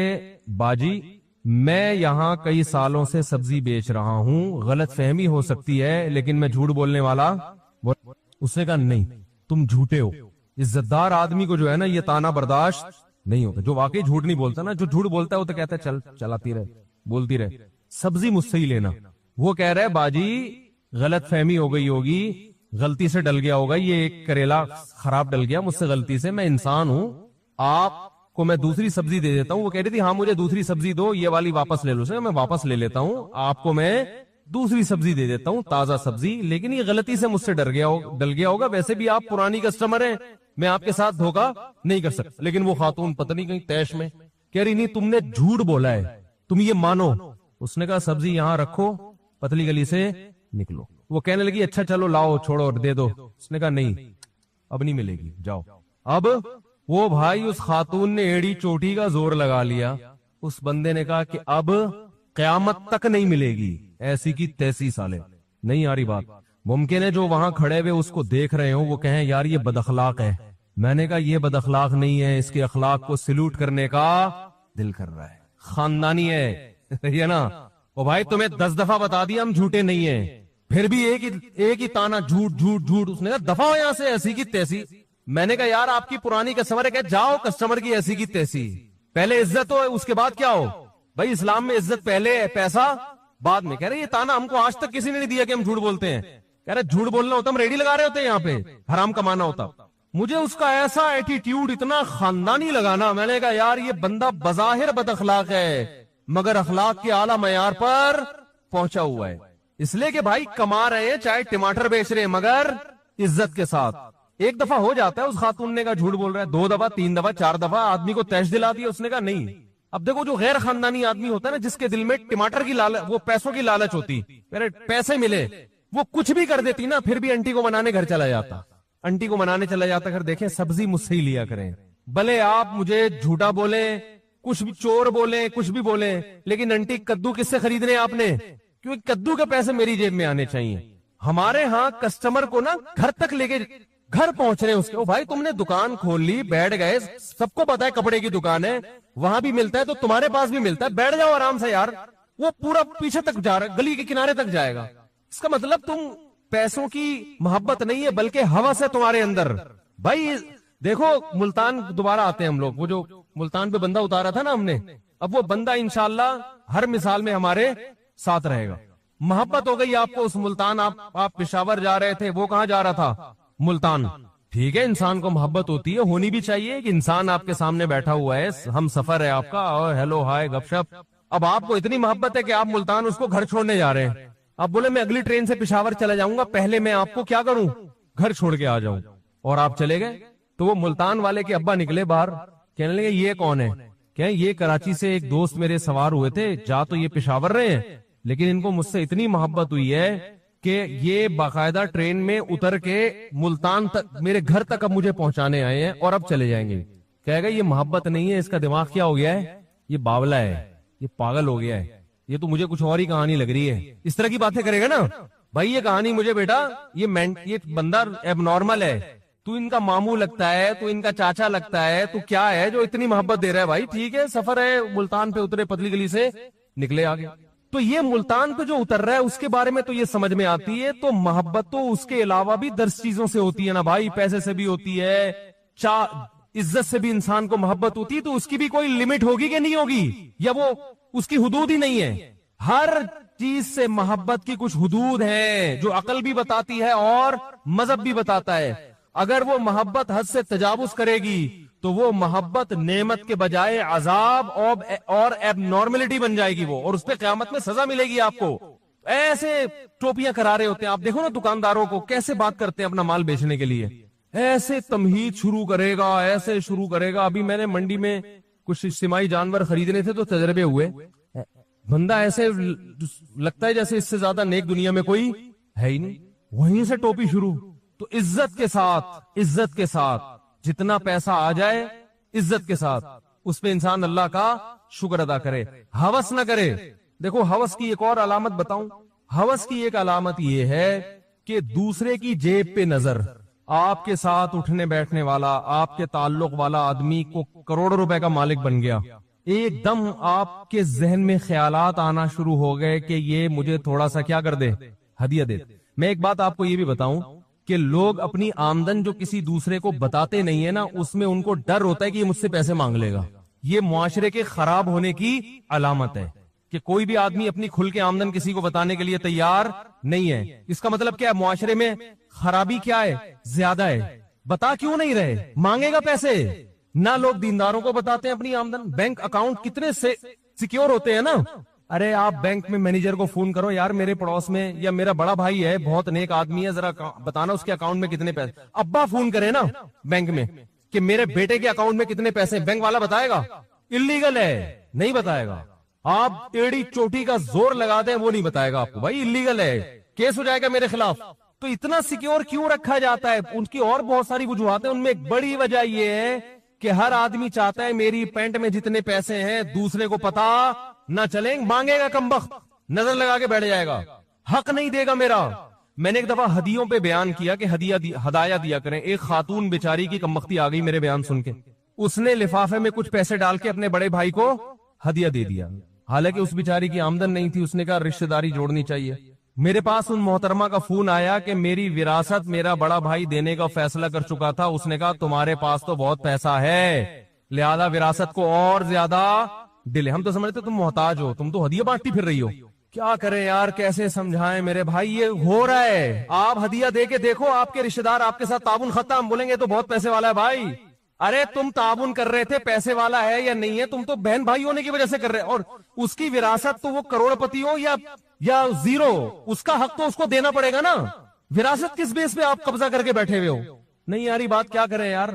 باجی میں یہاں کئی سالوں سے سبزی بیچ رہا ہوں, غلط فہمی ہو سکتی ہے لیکن میں جھوٹ بولنے والا. اس نے کہا نہیں تم جھوٹے ہو. عزت دار آدمی کو جو ہے نا یہ تانا برداشت نہیں ہوتا, جو واقعی جھوٹ نہیں بولتا نا, جو جھوٹ بولتا ہے وہ تو کہتا ہے چل چلاتی رہے, بولتی رہے, سبزی مجھ سے ہی لینا. وہ کہہ رہے باجی غلط فہمی ہو گئی ہوگی, غلطی سے ڈل گیا ہوگا, یہ ایک کریلا خراب ڈل گیا مجھ سے غلطی سے, میں انسان ہوں, آپ کو میں دوسری سبزی دے دیتا ہوں. وہ کہہ رہی تھی ہاں مجھے دوسری سبزی دو, یہ والی واپس لے لو. سر میں واپس لے لیتا ہوں, آپ کو میں دوسری سبزی دے دیتا ہوں, تازہ سبزی. لیکن یہ غلطی سے مجھ سے ڈل گیا ہوگا, ویسے بھی آپ پرانی کسٹمر ہیں, میں آپ کے ساتھ دھوکا نہیں کر سکتا. لیکن وہ خاتون پتہ نہیں کہیں تیش میں کہہ رہی نہیں تم نے جھوٹ بولا ہے, تم یہ مانو. اس نے کہا سبزی یہاں رکھو, پتلی گلی سے نکلو. وہ کہنے لگی اچھا چلو لاؤ چھوڑو دے دو. اس نے کہا نہیں اب نہیں ملے گی, جاؤ. اب وہ بھائی اس خاتون نے ایڑی چوٹی کا زور لگا لیا. اس بندے نے کہا کہ اب قیامت تک نہیں ملے گی, ایسی کی تیسی سالے. نہیں آ رہی بات. ممکن ہے جو وہاں کھڑے ہوئے اس کو دیکھ رہے ہوں وہ کہیں یار یہ بد اخلاق ہے. میں نے کہا یہ بد اخلاق نہیں ہے, اس کے اخلاق کو سلوٹ کرنے کا دل کر رہا ہے, خاندانی ہے نا. وہ بھائی تمہیں 10 دفعہ بتا دیا ہم جھوٹے نہیں ہیں, پھر بھی ایک ہی تانا جھوٹ جھوٹ جھوٹ. اس نے کہا دفعہ ہو یہاں سے, ایسی کی تیسی. میں نے کہا یار آپ کی پرانی کسٹمر ہے, کہ جاؤ کسٹمر کی ایسی کی تیسی. پہلے عزت ہو اس کے بعد کیا ہو. بھائی اسلام میں عزت پہلے ہے, پیسہ بعد میں. کہہ رہے یہ تانا ہم کو آج تک کسی نے نہیں دیا کہ ہم جھوٹ بولتے ہیں. کہہ رہے جھوٹ بولنا ہوتا ہم ریڈی لگا رہے ہوتے ہیں یہاں پہ, حرام کمانا ہوتا. مجھے اس کا ایسا ایٹیٹیوڈ اتنا خاندانی لگانا, میں نے کہا یار یہ بندہ بظاہر بد اخلاق ہے مگر اخلاق کے اعلیٰ معیار پر پہنچا ہوا ہے. اس لیے کہ بھائی کما رہے ہیں, چاہے ٹماٹر بیچ رہے ہیں, مگر عزت کے ساتھ. ایک دفعہ ہو جاتا ہے, اس خاتون نے کہا جھوٹ بول رہا ہے, 2 دفعہ 3 دفعہ 4 دفعہ آدمی کو تیش دلا دیا. اس نے کہا نہیں. اب دیکھو جو غیر خاندانی آدمی ہوتا ہے نا, جس کے دل میں ٹماٹر کی لالچ, وہ پیسوں کی لالچ ہوتی, میرے پیسے ملے, وہ کچھ بھی کر دیتی نا, پھر بھی انٹی کو منانے گھر چلا جاتا. انٹی کو منانے چلا جاتا. گھر دیکھیں سبزی مجھ سے ہی لیا کریں, بھلے آپ مجھے جھوٹا بولیں, کچھ بھی چور بولیں, کچھ بھی بولیں, لیکن انٹی کدو کس سے خرید رہے ہیں آپ نے, کیونکہ کدو کے پیسے میری جیب میں آنے چاہیے. ہمارے ہاں کسٹمر کو نا گھر تک لے کے گھر پہنچ رہے ہیں اس کے. بھائی تم نے دکان کھول لی, بیٹھ گئے, سب کو پتا ہے کپڑے کی دکان ہے, وہاں بھی ملتا ہے تو تمہارے پاس بھی ملتا ہے, بیٹھ جاؤ آرام سے یار. وہ پورا پیچھے تک جا رہا ہے, گلی کے کنارے تک جائے گا. اس کا مطلب تم پیسوں کی محبت نہیں ہے بلکہ ہوس ہے تمہارے اندر. بھائی دیکھو ملتان دوبارہ آتے ہیں ہم لوگ, وہ جو ملتان پہ بندہ اتارا تھا نا ہم نے, اب وہ بندہ انشاءاللہ ہر مثال میں ہمارے ساتھ رہے گا. محبت ہو گئی آپ کو اس ملتان, آپ پشاور جا رہے تھے, وہ کہاں جا رہا تھا, ملتان. ٹھیک ہے, انسان کو محبت ہوتی ہے, ہونی بھی چاہیے کہ انسان آپ کے سامنے بیٹھا ہوا ہے, ہم سفر ہے آپ کا, اور ہیلو ہائے گپ شپ. اب آپ کو اتنی محبت ہے کہ آپ ملتان اس کو گھر چھوڑنے جا رہے ہیں. آپ بولے میں اگلی ٹرین سے پشاور چلا جاؤں گا, پہلے میں آپ کو کیا کروں, گھر چھوڑ کے آ جاؤں. اور آپ چلے گئے. تو وہ ملتان والے کے ابا نکلے باہر, کہنے لگے یہ کون ہے, کہ یہ کراچی سے ایک دوست میرے سوار ہوئے تھے, جا تو یہ پشاور رہے ہیں, لیکن ان کو مجھ سے اتنی محبت ہوئی ہے کہ یہ باقاعدہ ٹرین میں اتر کے ملتان تک, میرے گھر تک اب مجھے پہنچانے آئے ہیں اور اب چلے جائیں گے. کہے گا یہ محبت نہیں ہے, اس کا دماغ کیا ہو گیا ہے, یہ باولا ہے, یہ پاگل ہو گیا ہے, یہ تو مجھے کچھ اور ہی کہانی لگ رہی ہے. اس طرح کی باتیں کرے گا نا. بھائی یہ کہانی مجھے بیٹا, یہ بندہ ایب نارمل ہے, تو ان کا ماموں لگتا ہے, تو ان کا چاچا لگتا ہے, تو کیا ہے جو اتنی محبت دے رہا ہے. بھائی ٹھیک ہے, سفر ہے, ملتان پہ اترے, پتلی گلی سے نکلے آگے. تو یہ ملتان پہ جو اتر رہا ہے اس کے بارے میں تو یہ سمجھ میں آتی ہے. تو محبت تو اس کے علاوہ بھی 10 چیزوں سے ہوتی ہے نا بھائی, پیسے سے بھی ہوتی ہے, عزت سے بھی انسان کو محبت ہوتی ہے. تو اس کی بھی کوئی لمٹ ہوگی کہ نہیں ہوگی, یا وہ اس کی حدود ہی نہیں ہے. ہر چیز سے محبت کی کچھ حدود ہیں جو عقل بھی بتاتی ہے اور مذہب بھی بتاتا ہے. اگر وہ محبت حد سے تجاوز کرے گی تو وہ محبت نعمت کے بجائے عذاب اور ایب نارملٹی بن جائے گی وہ, اور اس پہ قیامت میں سزا ملے گی آپ کو. ایسے ٹوپیاں کرا رہے ہوتے ہیں آپ, دیکھو نا دکانداروں کو کیسے بات کرتے ہیں اپنا مال بیچنے کے لیے. ایسے تمہید شروع کرے گا, ایسے شروع کرے گا. ابھی میں نے منڈی میں کچھ اجتماعی جانور خریدنے تھے تو تجربے ہوئے, بندہ ایسے لگتا ہے جیسے اس سے زیادہ نیک دنیا میں کوئی ہے ہی نہیں. وہیں سے ٹوپی شروع. تو عزت کے ساتھ جتنا پیسہ آ جائے, عزت کے ساتھ اس پہ انسان اللہ کا شکر ادا کرے, ہوس نہ کرے. دیکھو ہوس کی ایک اور علامت بتاؤں. ہوس کی ایک علامت یہ ہے کہ دوسرے کی جیب پہ نظر. آپ کے ساتھ اٹھنے بیٹھنے والا, آپ کے تعلق والا آدمی کو کروڑوں روپے کا مالک بن گیا, ایک دم آپ کے ذہن میں خیالات آنا شروع ہو گئے کہ یہ مجھے تھوڑا سا کیا کر دے, ہدیہ دے. میں ایک بات آپ کو یہ بھی بتاؤں کہ لوگ اپنی آمدن جو کسی دوسرے کو بتاتے نہیں ہے نا, اس میں ان کو ڈر ہوتا ہے کہ یہ مجھ سے پیسے مانگ لے گا. یہ معاشرے کے خراب ہونے کی علامت ہے کہ کوئی بھی آدمی اپنی کھل کے آمدن کسی کو بتانے کے لیے تیار نہیں ہے. اس کا مطلب کیا ہے, معاشرے میں خرابی کیا ہے, زیادہ ہے. بتا کیوں نہیں رہے, مانگے گا پیسے. نہ لوگ دینداروں کو بتاتے ہیں اپنی آمدن. بینک اکاؤنٹ کتنے سے سیکیور ہوتے ہیں نا, ارے آپ بینک میں مینیجر کو فون کرو، یار میرے پڑوس میں یا میرا بڑا بھائی ہے بہت نیک آدمی ہے، ذرا بتانا اس کے اکاؤنٹ میں کتنے پیسے. ابا فون کرے نا بینک میں کہ میرے بیٹے کے اکاؤنٹ میں کتنے پیسے، بینک والا بتائے گا؟ اللیگل ہے، نہیں بتائے گا. آپ ٹیڑھی چوٹی کا زور لگا دیں وہ نہیں بتائے گا آپ کو، بھائی اللیگل ہے، کیس ہو جائے گا میرے خلاف. تو اتنا سیکیور کیوں رکھا جاتا ہے؟ ان کی اور بہت ساری وجوہات ہیں، ان میں ایک بڑی وجہ یہ ہے کہ ہر آدمی چاہتا ہے میری پینٹ میں جتنے پیسے ہیں دوسرے کو پتا نہ چلیں. مانگے گا کمبخت، نظر لگا کے بیٹھ جائے گا، حق نہیں دے گا میرا. میں نے ایک دفعہ ہدیوں پہ بیان کیا کہ ہدایہ دیا کریں. ایک خاتون بیچاری کی کمبختی آ گئی میرے بیان سن کے، اس نے لفافے میں کچھ پیسے ڈال کے اپنے بڑے بھائی کو ہدیہ دے دیا. حالانکہ اس بیچاری کی آمدن نہیں تھی. اس نے کہا رشتہ داری جوڑنی چاہیے. میرے پاس ان محترمہ کا فون آیا کہ میری وراثت میرا بڑا بھائی دینے کا فیصلہ کر چکا تھا. اس نے کہا تمہارے پاس تو بہت پیسہ ہے لہذا وراثت کو اور زیادہ ڈیلے. ہم تو سمجھتے تم محتاج ہو، تم تو ہدیہ بانٹتی پھر رہی ہو. کیا کریں یار، کیسے سمجھائیں میرے بھائی، یہ ہو رہا ہے. آپ ہدیہ دے کے دیکھو، آپ کے رشتہ دار آپ کے ساتھ تعاون ختم، بولیں گے تو بہت پیسے والا ہے. بھائی ارے تم تعاون کر رہے تھے، پیسے والا ہے یا نہیں ہے، تم تو بہن بھائی ہونے کی وجہ سے کر رہے. اور اس کی وراثت تو وہ کروڑ پتی ہو یا زیرو، اس کا حق تو اس کو دینا پڑے گا نا. وراثت کس بیس پہ آپ قبضہ کر کے بیٹھے ہوئے ہو؟ نہیں یار یہ بات کیا کریں یار.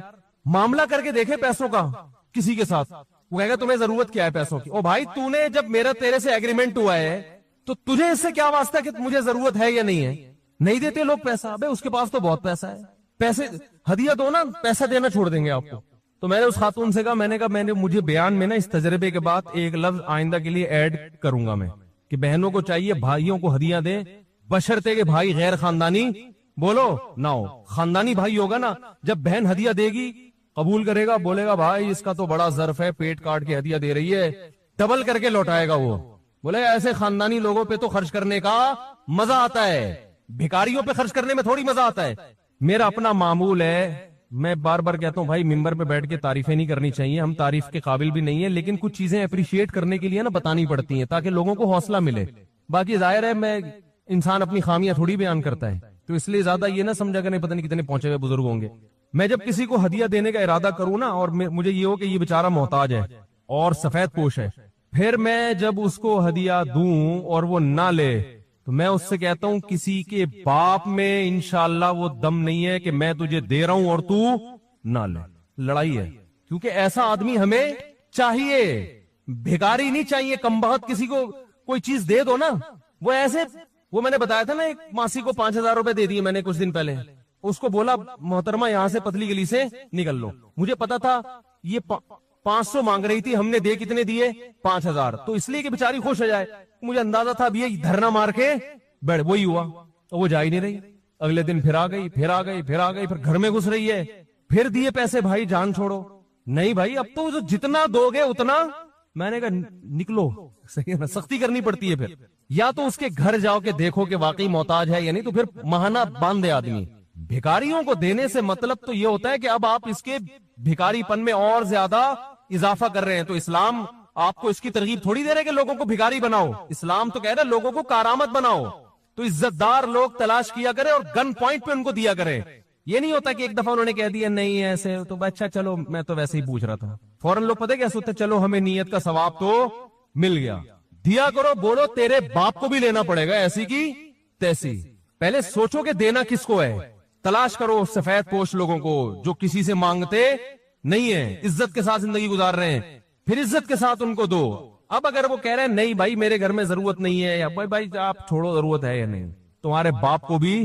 معاملہ کر کے دیکھے پیسوں کا کسی کے ساتھ، وہ کہے گا تمہیں ضرورت کیا ہے پیسوں کی. او بھائی تو نے جب میرا تیرے سے ایگریمنٹ ہوا ہے تو تجھے اس سے کیا واسطہ کہ مجھے ضرورت ہے یا نہیں ہے. نہیں دیتے لوگ پیسہ، بھائی اس کے پاس تو بہت پیسہ ہے، پیسے ہدیہ دو نا، پیسہ دینا چھوڑ دیں گے آپ کو. تو میں نے اس خاتون سے کہا، میں نے مجھے بیان میں نا اس تجربے کے بعد ایک لفظ آئندہ کے لیے ایڈ کروں گا میں کہ بہنوں کو چاہیے بھائیوں کو ہدیہ دیں، بشرطے کہ بھائی غیر خاندانی بولو نہ ہو. خاندانی بھائی ہوگا نا، جب بہن ہدیہ دے گی قبول کرے گا، بولے گا بھائی اس کا تو بڑا ظرف ہے، پیٹ کاٹ کے ہدیہ دے رہی ہے، ڈبل کر کے لوٹائے گا. وہ بولے ایسے خاندانی لوگوں پہ تو خرچ کرنے کا مزہ آتا ہے، بھکاریوں پہ خرچ کرنے میں تھوڑی مزہ آتا ہے. میرا اپنا معمول ہے، میں بار بار کہتا ہوں بھائی ممبر پہ بیٹھ کے تعریفیں نہیں کرنی چاہیے، ہم تعریف کے قابل بھی نہیں ہیں، لیکن کچھ چیزیں اپریشیٹ کرنے کے لیے نا بتانی پڑتی ہیں تاکہ لوگوں کو حوصلہ ملے. باقی ظاہر ہے میں انسان اپنی خامیاں تھوڑی بیان کرتا ہے، تو اس لیے زیادہ یہ نہ سمجھا کریں پتہ نہیں کتنے پہنچے ہوئے بزرگ ہوں گے. میں جب کسی کو ہدیہ دینے کا ارادہ کروں نا اور مجھے یہ ہو کہ یہ بیچارہ محتاج ہے اور سفید پوش ہے، پھر میں جب اس کو ہدیہ دوں اور وہ نہ لے تو میں اس سے کہتا ہوں کسی کے باپ میں انشاءاللہ وہ دم نہیں ہے کہ میں تجھے دے رہا ہوں اور تو نہ لے. لڑائی ہے، کیونکہ ایسا آدمی ہمیں چاہیے، بھیکاری نہیں چاہیے. کمبخت کسی کو کوئی چیز دے دو نا، وہ ایسے، وہ میں نے بتایا تھا نا ایک ماسی کو 5,000 روپے دے دیے میں نے کچھ دن پہلے. اس کو بولا محترمہ یہاں سے پتلی گلی سے نکل لو. مجھے پتا تھا یہ 500 مانگ رہی تھی، ہم نے دے کتنے دیے 5,000، تو اس لیے کہ بیچاری خوش ہو جائے. مجھے اندازہ تھا اب یہ دھرنا مار کے بیٹھ، وہی ہوا، وہ جا ہی نہیں رہی. اگلے دن پھر آ گئی، پھر گھر میں گھس رہی ہے، پھر دیے پیسے. بھائی جان چھوڑو، نہیں بھائی اب تو جتنا دو گے اتنا. میں نے کہا نکلو، صحیح ہے نا، سختی کرنی پڑتی ہے. پھر یا تو اس کے گھر جاؤ کہ دیکھو کہ واقعی محتاج ہے یا نہیں، تو پھر ماہانہ باندھ دے آدمی. بھکاریوں کو دینے سے مطلب تو یہ ہوتا ہے کہ اب آپ اس کے بھکاری پن میں اور زیادہ اضافہ کر رہے ہیں. تو اسلام آپ کو اس کی ترغیب تھوڑی دے رہے کہ لوگوں کو بھکاری بناؤ، اسلام تو کہہ رہا ہے لوگوں کو کارآمد بناؤ. تو عزت دار لوگ تلاش کیا کرے اور گن پوائنٹ پہ ان کو دیا کرے. یہ نہیں ہوتا کہ ایک دفعہ انہوں نے کہہ دیا نہیں ایسے تو اچھا چلو میں تو ویسے ہی پوچھ رہا تھا، فوراً لوگ پتہ کیا سوچتے چلو ہمیں نیت کا ثواب تو مل گیا. دیا کرو، بولو تیرے باپ کو بھی لینا پڑے گا ایسی کی تیسی. پہلے سوچو کہ دینا کس کو ہے. تلاش کرو سفید پوش لوگوں کو جو کسی سے مانگتے نہیں ہیں، عزت کے ساتھ زندگی گزار رہے ہیں، پھر عزت کے ساتھ ان کو دو. اب اگر وہ کہہ رہے ہیں نہیں بھائی میرے گھر میں ضرورت نہیں ہے، یا بھائی آپ چھوڑو ضرورت ہے یا نہیں، تمہارے باپ کو بھی.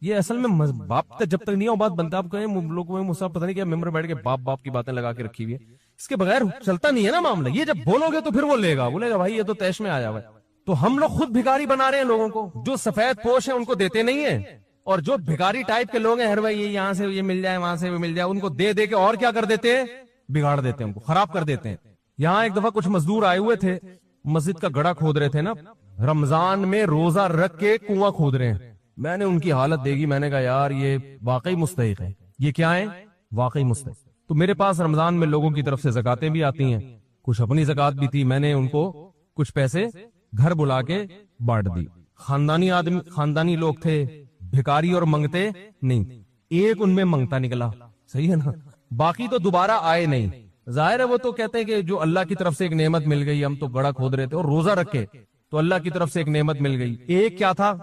یہ اصل میں باپ جب تک نہیں ہو بات بنتا. آپ کہیں لوگوں میں مجھ پتہ نہیں کیا ممبر بیٹھ کے باپ کی باتیں لگا کے رکھی ہوئی ہے، اس کے بغیر چلتا نہیں ہے نا معاملہ. یہ جب بولو گے تو پھر وہ لے گا، بولے گا بھائی یہ تو تیش میں آیا ہوا ہے. تو ہم لوگ خود بھکاری بنا رہے ہیں لوگوں کو. جو سفید پوش ہیں ان کو دیتے نہیں ہیں، اور جو بھکاری ٹائپ کے لوگ ہیں ہر بھائی یہاں سے یہ مل جائے وہاں سے وہ مل جائے، ان کو دے دے کے اور کیا کر دیتے ہیں، بگاڑ دیتے ہیں، ان کو خراب کر دیتے ہیں. یہاں ایک دفعہ کچھ مزدور آئے ہوئے تھے، مسجد کا گڑھا کھود رہے تھے نا، رمضان میں روزہ رکھ کے کنواں کھود رہے ہیں. میں نے ان کی حالت دیکھی، میں نے کہا یار یہ واقعی مستحق ہے. یہ کیا ہے؟ واقعی مستحق. تو میرے پاس رمضان میں لوگوں کی طرف سے زکاتیں بھی آتی ہیں، کچھ اپنی زکات بھی تھی. میں نے ان کو کچھ پیسے گھر بلا کے بانٹ دی. خاندانی لوگ تھے، بھکاری اور منگتے نہیں. ایک ان میں منگتا نکلا، صحیح ہے نا، باقی تو دوبارہ آئے نہیں. ظاہر ہے وہ تو کہتے ہیں کہ جو اللہ کی طرف سے ایک نعمت مل گئی، ہم تو گڑھا کھود رہے تھے اور روزہ رکھ کے تو اللہ کی طرف سے ایک نعمت مل گئی. ایک کیا تھا؟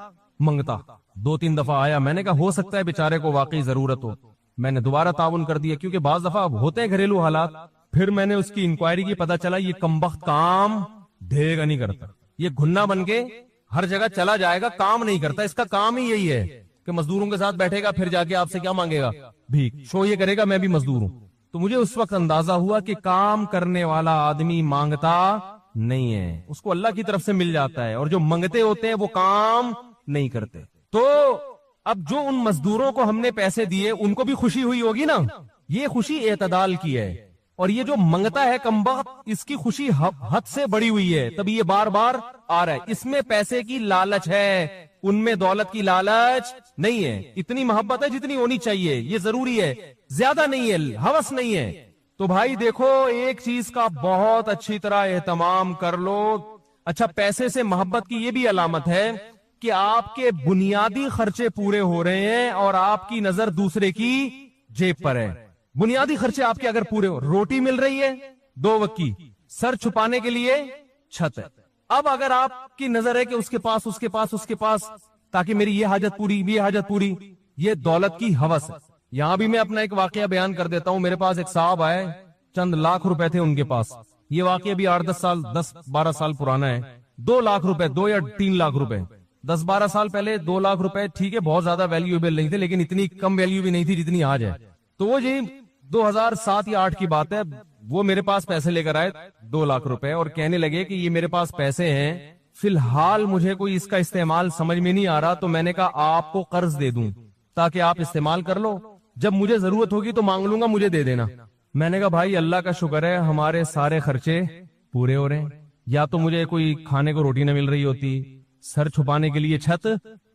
منگتا. 2-3 دفعہ آیا, میں نے کہا ہو سکتا ہے بیچارے کو واقعی ضرورت ہو, میں نے دوبارہ تعاون کر دیا, کیونکہ بعض دفعہ ہوتے ہیں گھریلو حالات. پھر میں نے اس کی انکوائری کی, پتا چلا یہ کمبخت کام دے گا نہیں کرتا, یہ گھنا بن کے ہر جگہ چلا جائے گا, کام نہیں کرتا. اس کا کام ہی یہی ہے کہ مزدوروں کے ساتھ بیٹھے گا, پھر جا کے آپ سے کیا مانگے گا؟ بھیک. شو یہ کرے گا میں بھی مزدور ہوں. تو مجھے اس وقت اندازہ ہوا کہ کام کرنے والا آدمی مانگتا نہیں ہے, اس کو اللہ کی طرف سے مل جاتا ہے, اور جو منگتے ہوتے ہیں وہ کام نہیں کرتے. تو اب جو ان مزدوروں کو ہم نے پیسے دیے ان کو بھی خوشی ہوئی ہوگی نا, یہ خوشی اعتدال کی ہے. اور یہ جو منگتا ہے کمبخت, اس کی خوشی حد سے بڑی ہوئی ہے, تبھی یہ بار بار آ رہا ہے. اس میں پیسے کی لالچ ہے, ان میں دولت کی لالچ نہیں ہے. اتنی محبت ہے جتنی ہونی چاہیے, یہ ضروری ہے, زیادہ نہیں ہے, ہوس نہیں ہے. تو بھائی دیکھو, ایک چیز کا بہت اچھی طرح اہتمام کر لو. اچھا, پیسے سے محبت کی یہ بھی علامت ہے کہ آپ کے بنیادی خرچے پورے ہو رہے ہیں اور آپ کی نظر دوسرے کی جیب پر ہے. بنیادی خرچے آپ کے اگر پورے ہو, روٹی مل رہی ہے 2 وقت کی, سر چھپانے کے لیے چھت ہے. اب اگر آپ کی نظر ہے کہ اس کے پاس تاکہ میری یہ حاجت پوری, یہ حاجت پوری, یہ دولت کی ہوس ہے. یہاں بھی میں اپنا ایک واقعہ بیان کر دیتا ہوں. میرے پاس ایک صاحب آئے, چند لاکھ روپے تھے ان کے پاس. یہ واقعہ بھی 10-12 سال پرانا ہے. 2 لاکھ روپے, 2 یا 3 لاکھ روپے, 10-12 سال پہلے 2 لاکھ روپے ٹھیک ہے بہت زیادہ ویلیویبل نہیں تھے, لیکن اتنی کم ویلیو بھی نہیں تھی جتنی آج ہے. تو وہ جی 2007 یا 8 کی بات ہے, وہ میرے پاس پیسے لے کر آئے 2 لاکھ روپے, اور کہنے لگے کہ یہ میرے پاس پیسے ہیں, فی الحال مجھے کوئی اس کا استعمال سمجھ میں نہیں آ رہا, تو میں نے کہا آپ کو قرض دے دوں تاکہ آپ استعمال کر لو, جب مجھے ضرورت ہوگی تو مانگ لوں گا, مجھے دے دینا. میں نے کہا بھائی اللہ کا شکر ہے ہمارے سارے خرچے پورے ہو رہے ہیں. یا تو مجھے کوئی کھانے کو روٹی نہ مل رہی ہوتی, سر چھپانے کے لیے چھت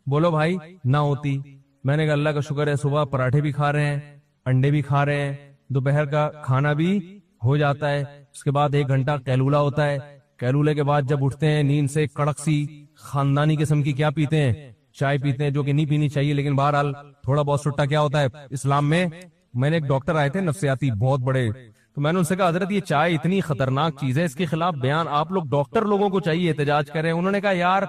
بولو بھائی نہ ہوتی. میں نے کہا اللہ کا شکر ہے صبح پراٹھے بھی کھا رہے ہیں, انڈے بھی کھا رہے ہیں, دوپہر کا کھانا بھی ہو جاتا ہے, اس کے بعد 1 گھنٹہ قیلولہ ہوتا ہے. قیلولے کے بعد جب اٹھتے ہیں نیند سے, کڑک سی خاندانی قسم کی کیا پیتے ہیں, چائے پیتے ہیں, جو کہ نہیں پینی چاہیے, لیکن بہرحال تھوڑا بہت سٹا کیا ہوتا ہے اسلام میں. میں نے ایک ڈاکٹر آئے تھے نفسیاتی بہت بڑے, تو میں نے ان سے کہا حضرت یہ چائے اتنی خطرناک چیز ہے, اس کے خلاف بیان آپ لوگ ڈاکٹر لوگوں کو چاہیے احتجاج کریں. انہوں نے کہا یار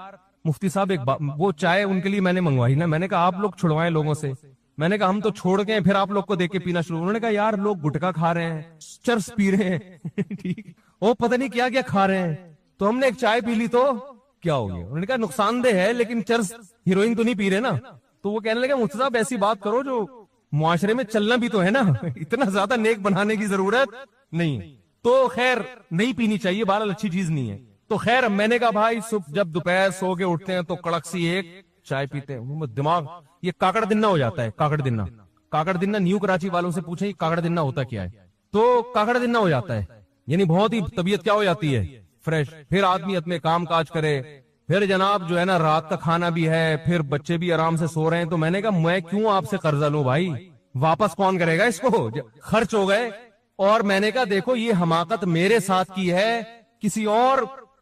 مفتی صاحب وہ چائے ان کے لیے میں نے منگوائی نا. میں نے کہا آپ لوگ چھڑوائیں لوگوں سے. میں نے کہا ہم تو چھوڑ گئے, پھر آپ لوگ کو دیکھ کے پینا شروع. انہوں نے کہا یار لوگ گٹکا کھا رہے ہیں, چرس پی رہے ہیں ٹھیک, وہ پتہ نہیں کیا کیا کھا رہے ہیں, تو ہم نے ایک چائے پی لی تو کیا ہو گیا. انہوں نے کہا نقصان دہ ہے لیکن چرس ہیروئن تو نہیں پی رہے نا. تو وہ کہنے لگے مفتی صاحب ایسی بات کرو جو معاشرے میں چلنا بھی تو ہے نا, اتنا زیادہ نیک بنانے کی ضرورت نہیں. تو خیر نہیں پینی چاہیے, بہرحال اچھی چیز نہیں ہے. تو خیر میں نے کہا بھائی صبح جب دوپہر سو کے اٹھتے ہیں تو کڑک سی ایک چائے پیتے ہیں, دماغ یہ کاکڑ دنہ ہو جاتا ہے. کاکڑ دنہ نیو کراچی والوں سے پوچھیں کاکڑ دنہ ہوتا کیا ہے, تو کاکڑ دنہ ہو جاتا ہے, یعنی بہت ہی طبیعت کیا ہو جاتی ہے فریش. پھر آدمی اپنے کام کاج کرے, پھر جناب جو ہے نا رات کا کھانا بھی ہے, پھر بچے بھی آرام سے سو رہے ہیں. تو میں نے کہا میں کیوں آپ سے قرضہ لوں بھائی, واپس کون کرے گا اس کو, خرچ ہو گئے. اور میں نے کہا دیکھو یہ حماقت میرے ساتھ کی ہے, کسی اور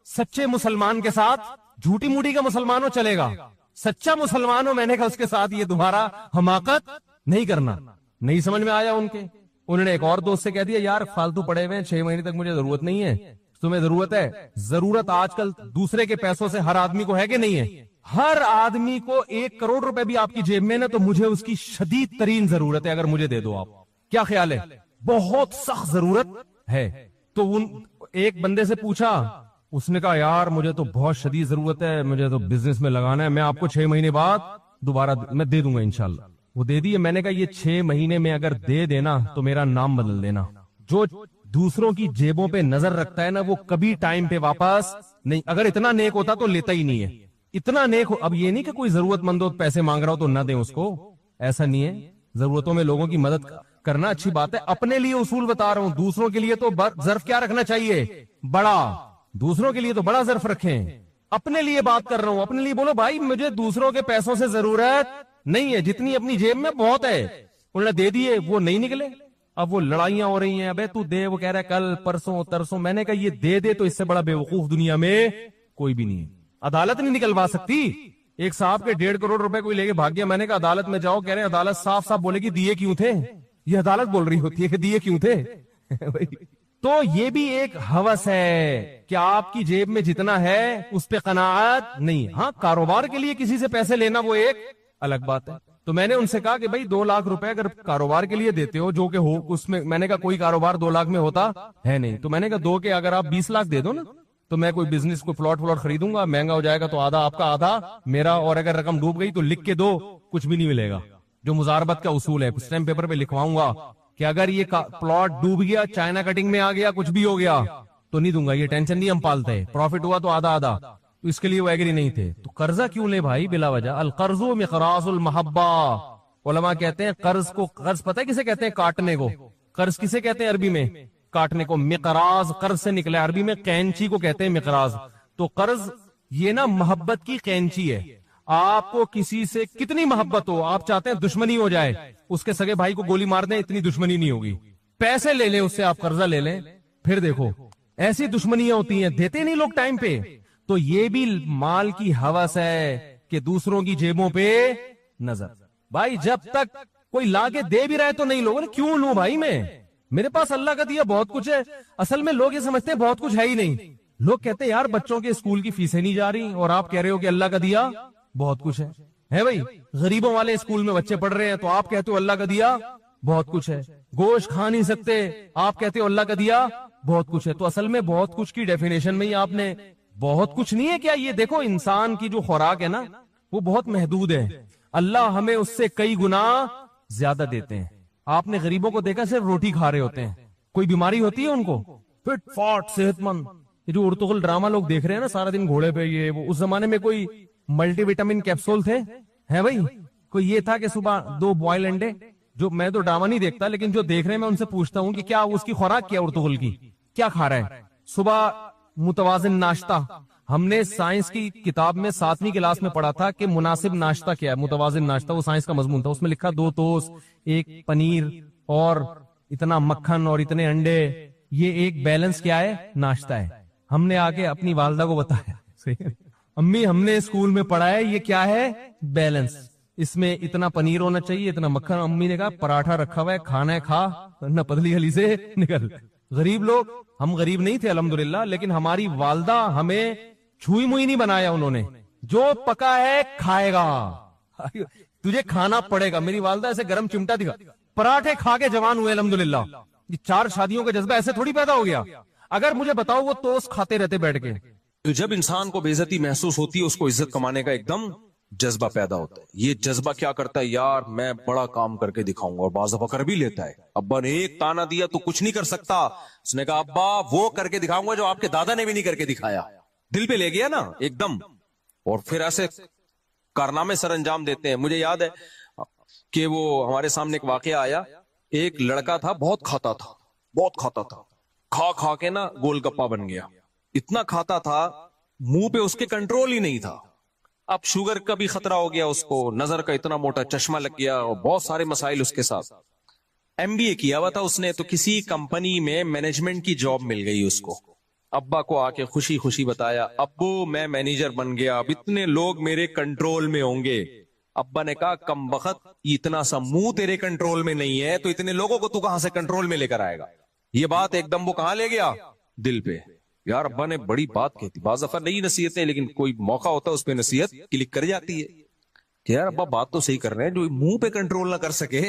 سچے مسلمان کے ساتھ جھوٹی موٹی کا مسلمان ہو چلے گا, سچا مسلمان ہو میں نے کہا اس کے ساتھ یہ دوبارہ حماقت نہیں کرنا. نہیں سمجھ میں آیا ان کے. انہوں نے ایک اور دوست سے کہہ دیا یار فالتو پڑے ہوئے 6 مہینے تک مجھے ضرورت نہیں ہے, تمہیں ضرورت ہے. ضرورت آج کل دوسرے کے پیسوں سے ہر آدمی کو ہے کہ نہیں ہے, ہر آدمی کو 1 کروڑ روپے بھی آپ کی جیب میں نا, تو مجھے اس کی شدید ترین ضرورت ہے, اگر مجھے دے دو آپ. کیا خیال ہے, بہت سخت ضرورت ہے. تو ایک بندے سے پوچھا, اس نے کہا یار مجھے تو بہت شدید ضرورت ہے, مجھے تو بزنس میں لگانا ہے, میں آپ کو 6 مہینے بعد دوبارہ میں دے دوں گا انشاءاللہ. وہ دے دیے. میں نے کہا یہ 6 مہینے میں اگر دے دینا تو میرا نام بدل دینا. جو دوسروں کی جیبوں پہ نظر رکھتا ہے نا وہ کبھی ٹائم پہ واپس نہیں. اگر اتنا نیک ہوتا تو لیتا ہی نہیں ہے, اتنا نیک ہو. اب یہ نہیں کہ کوئی ضرورت مند ہو پیسے مانگ رہا ہو تو نہ دیں اس کو, ایسا نہیں ہے. ضرورتوں میں لوگوں کی مدد کرنا اچھی بات ہے. اپنے لیے اصول بتا رہا ہوں, دوسروں کے لیے تو ظرف کیا رکھنا چاہیے, بڑا. دوسروں کے لیے تو بڑا ظرف رکھیں. اپنے لیے بات کر رہا ہوں, اپنے لیے بولو بھائی مجھے دوسروں کے پیسوں سے ضرورت نہیں ہے, جتنی اپنی جیب میں بہت ہے. انہوں نے دے دیے, وہ نہیں نکلے. اب وہ لڑائیاں ہو رہی ہیں, ابے تو دے, وہ کہہ رہا ہے کل پرسوں ترسوں. میں نے کہا یہ دے دے تو اس سے بڑا بے وقوف دنیا میں کوئی بھی نہیں ہے. عدالت نہیں نکلوا سکتی. ایک صاحب کے 1.5 کروڑ روپے کوئی لے کے بھاگ گیا. میں نے کہا عدالت میں جاؤ. کہہ رہے عدالت صاف صاف بولے کہ دیے کیوں تھے. یہ عدالت بول رہی ہوتی ہے کہ دیے کیوں تھے. تو یہ بھی ایک ہوس ہے کہ آپ کی جیب میں جتنا ہے اس پہ قناعت نہیں. ہاں کاروبار کے لیے کسی سے پیسے لینا وہ ایک الگ بات ہے. تو میں نے ان سے کہا کہ بھائی 2 لاکھ روپے اگر کاروبار کے لیے دیتے ہو جو کہ ہو اس میں نے کہا کوئی کاروبار 2 لاکھ میں ہوتا ہے نہیں. تو میں نے کہا 2 کے اگر آپ 20 لاکھ دے دو نا تو میں کوئی بزنس کو پلاٹ خریدوں گا, مہنگا ہو جائے گا تو آدھا آپ کا آدھا میرا, اور اگر رقم ڈوب گئی تو لکھ کے دو, کچھ بھی نہیں ملے گا. جو مزاربت کا اصول ہے اسٹیمپ پیپر پہ لکھواؤں گا کہ اگر یہ پلاٹ ڈوب گیا, چائنا کٹنگ میں آ گیا, کچھ بھی ہو گیا تو نہیں دوں گا, یہ ٹینشن نہیں ہم پالتے, پروفٹ ہوا تو آدھا آدھا. تو اس کے لیے وہ ایگری نہیں تھے. تو قرضہ کیوں لے بھائی بلا وجہ؟ القرض مقراض المحبہ. علماء کہتے ہیں قرض کو, قرض پتہ ہے کسے کہتے ہیں؟ کاٹنے کو. قرض کسے کہتے ہیں عربی میں؟ کاٹنے کو. مقراض قرض سے نکلا, عربی میں قینچی کو کہتے ہیں مقراض. تو قرض یہ نا محبت کی قینچی ہے. آپ کو کسی سے کتنی محبت ہو, آپ چاہتے ہیں دشمنی ہو جائے, اس کے سگے بھائی کو گولی مار دیں, اتنی دشمنی نہیں ہوگی. پیسے لے لیں اس سے, آپ قرضہ لے لیں, پھر دیکھو ایسی دشمنیاں ہوتی ہیں, دیتے نہیں لوگ ٹائم پہ. تو یہ بھی مال کی ہوس ہے کہ دوسروں کی جیبوں پہ نظر. بھائی جب تک کوئی لا کے دے بھی رہے تو نہیں لوگوں نے کیوں لوں بھائی, میں میرے پاس اللہ کا دیا بہت کچھ ہے. اصل میں لوگ یہ سمجھتے ہیں بہت کچھ ہے ہی نہیں. لوگ کہتے ہیں یار بچوں کے اسکول کی فیسیں نہیں جا رہی, اور آپ کہہ رہے ہو کہ اللہ کا دیا بہت کچھ ہے بھائی. غریبوں والے اسکول میں بچے پڑھ رہے ہیں تو آپ کہتے ہو اللہ کا دیا بہت کچھ ہے. گوشت کھا نہیں سکتے, آپ کہتے ہو اللہ کا دیا بہت کچھ ہے. تو اصل میں بہت کچھ کی ڈیفینیشن میں ہی آپ نے بہت کچھ نہیں ہے کیا. یہ دیکھو انسان کی جو خوراک ہے نا وہ بہت محدود ہے, اللہ ہمیں اس سے کئی گنا زیادہ دیتے ہیں. آپ نے غریبوں کو دیکھا صرف روٹی کھا رہے ہوتے ہیں, کوئی بیماری ہوتی ہے ان کو, فٹ فاٹ صحت مند. یہ جو ارطغرل ڈرامہ لوگ دیکھ رہے ہیں نا سارا دن گھوڑے پہ, یہ وہ اس زمانے میں کوئی ملٹی وٹامن کیپسول تھے ہے بھائی؟ کوئی یہ تھا کہ صبح 2 بوائل انڈے, جو میں تو ڈرامہ نہیں دیکھتا لیکن جو دیکھ رہے ہیں میں ان سے پوچھتا ہوں کہ کیا اس کی خوراک کیا ارطغرل کی, کیا کھا رہا ہے صبح؟ متوازن ناشتہ. ہم نے سائنس کی کتاب میں 7ویں کلاس میں پڑھا تھا کہ مناسب ناشتہ کیا ہے, متوازن ناشتہ, وہ سائنس کا مضمون تھا. اس میں لکھا 2 ٹوسٹ, 1 پنیر اور اتنا مکھن اور اتنے انڈے, یہ ایک بیلنس کیا ہے, ناشتہ ہے. ہم نے آگے اپنی والدہ کو بتایا امی ہم نے اسکول میں پڑھا ہے یہ کیا ہے, بیلنس, اس میں اتنا پنیر ہونا چاہیے, اتنا مکھن. امی نے کہا پراٹھا رکھا ہوا ہے, کھانا ہے کھا, ورنہ پتلی گلی سے نکل. غریب لوگ, ہم غریب نہیں تھے الحمدللہ, لیکن ہماری والدہ ہمیں چھوئی موئی نہیں بنایا انہوں نے, جو پکا ہے کھائے گا, تجھے کھانا پڑے گا. میری والدہ ایسے گرم چمٹا دکھا, پراٹھے کھا کے جوان ہوئے الحمدللہ. یہ 4 شادیوں کا جذبہ ایسے تھوڑی پیدا ہو گیا. اگر مجھے بتاؤ وہ توست کھاتے رہتے بیٹھ کے. جب انسان کو بے عزتی محسوس ہوتی ہے اس کو عزت کمانے کا ایک دم جذبہ پیدا ہوتا ہے. یہ جذبہ کیا کرتا ہے, یار میں بڑا کام کر کے دکھاؤں گا, اور بعض دفعہ کر بھی لیتا ہے. ابا نے ایک تانا دیا تو کچھ نہیں کر سکتا, اس نے کہا ابا وہ کر کے دکھاؤں گا جو آپ کے دادا نے بھی نہیں کر کے دکھایا. دل پہ لے گیا نا ایک دم, اور پھر ایسے کارنامے سر انجام دیتے ہیں. مجھے یاد ہے کہ وہ ہمارے سامنے ایک واقعہ آیا. ایک لڑکا تھا, بہت کھاتا تھا, کھا کھا کے نا گول گپا بن گیا. اتنا کھاتا تھا منہ پہ اس کے کنٹرول ہی نہیں تھا. اب شوگر کا بھی خطرہ ہو گیا اس کو, نظر کا اتنا موٹا چشمہ لگ گیا, اور بہت سارے مسائل اس کے ساتھ. MBA کیا ہوا تھا اس نے, تو کسی کمپنی میں مینجمنٹ کی جاب مل گئی اس کو. ابا کو آ کے خوشی خوشی بتایا, ابو میں مینیجر بن گیا, اب اتنے لوگ میرے کنٹرول میں ہوں گے. ابا نے کہا کم بخت, اتنا سا منہ تیرے کنٹرول میں نہیں ہے تو اتنے لوگوں کو تو کہاں سے کنٹرول میں لے کر آئے گا. یہ بات ایک دم وہ کہاں لے گیا, دل پہ. یار ابا نے بڑی بات کہتی. بعض دفعہ نہیں نصیحتیں, لیکن کوئی موقع ہوتا ہے اس پہ نصیحت کلک کر جاتی ہے کہ یار ابا بات تو صحیح کر رہے ہیں, جو منہ پہ کنٹرول نہ کر سکے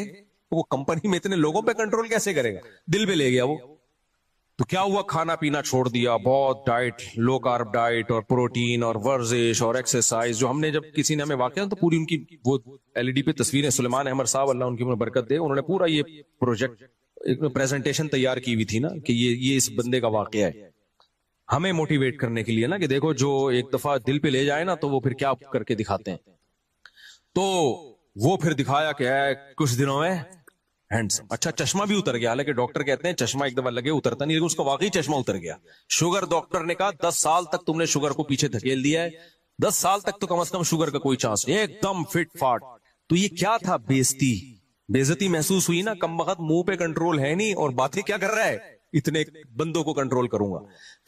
وہ کمپنی میں اتنے لوگوں پہ کنٹرول کیسے کرے گا. دل پہ لے گیا وہ. تو کیا ہوا, کھانا پینا چھوڑ دیا, بہت ڈائٹ, لو کارب ڈائٹ, اور پروٹین اور ورزش اور ایکسرسائز. جو ہم نے, جب کسی نے ہمیں واقعہ تو پوری ان کی وہ LED پہ تصویریں, سلیمان احمد صاحب اللہ ان کی برکت دے, انہوں نے پورا یہ پروجیکٹ ایک پریزنٹیشن تیار کی ہوئی تھی نا کہ یہ اس بندے کا واقعہ ہے, ہمیں موٹیویٹ کرنے کے لیے نا, کہ دیکھو جو ایک دفعہ دل پہ لے جائے نا تو وہ پھر کیا کر کے دکھاتے ہیں. تو وہ پھر دکھایا کہ کچھ دنوں میں ہینڈسم. اچھا چشمہ بھی اتر گیا, حالانکہ ڈاکٹر کہتے ہیں چشمہ ایک دفعہ لگے اترتا نہیں, لیکن اس کا واقعی چشمہ اتر گیا. شوگر, ڈاکٹر نے کہا 10 سال تک تم نے شوگر کو پیچھے دھکیل دیا ہے, 10 سال تک تو کم از کم شوگر کا کوئی چانس نہیں, ایک دم فٹ فاٹ. تو یہ کیا تھا, بے عزتی محسوس ہوئی نا, کم وقت منہ پہ کنٹرول ہے نہیں اور باتیں کیا کر رہا ہے, اتنے بندوں کو کنٹرول کروں گا.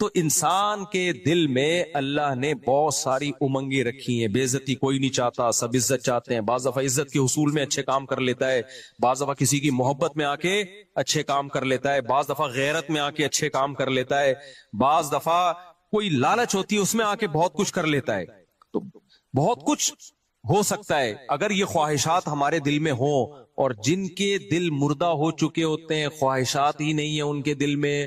تو انسان کے دل میں اللہ نے بہت ساری امنگیں رکھی ہیں. بے عزتی کوئی نہیں چاہتا, سب عزت چاہتے ہیں. بعض دفعہ عزت کے حصول میں اچھے کام کر لیتا ہے, بعض دفعہ کسی کی محبت میں آ کے اچھے کام کر لیتا ہے, بعض دفعہ غیرت میں آ کے اچھے کام کر لیتا ہے, بعض دفعہ کوئی لالچ ہوتی ہے اس میں آ کے بہت کچھ کر لیتا ہے. تو بہت کچھ ہو سکتا ہے اگر یہ خواہشات ہمارے دل میں ہوں, اور جن کے دل مردہ ہو چکے ہوتے ہیں, خواہشات ہی نہیں ہیں ان کے دل میں,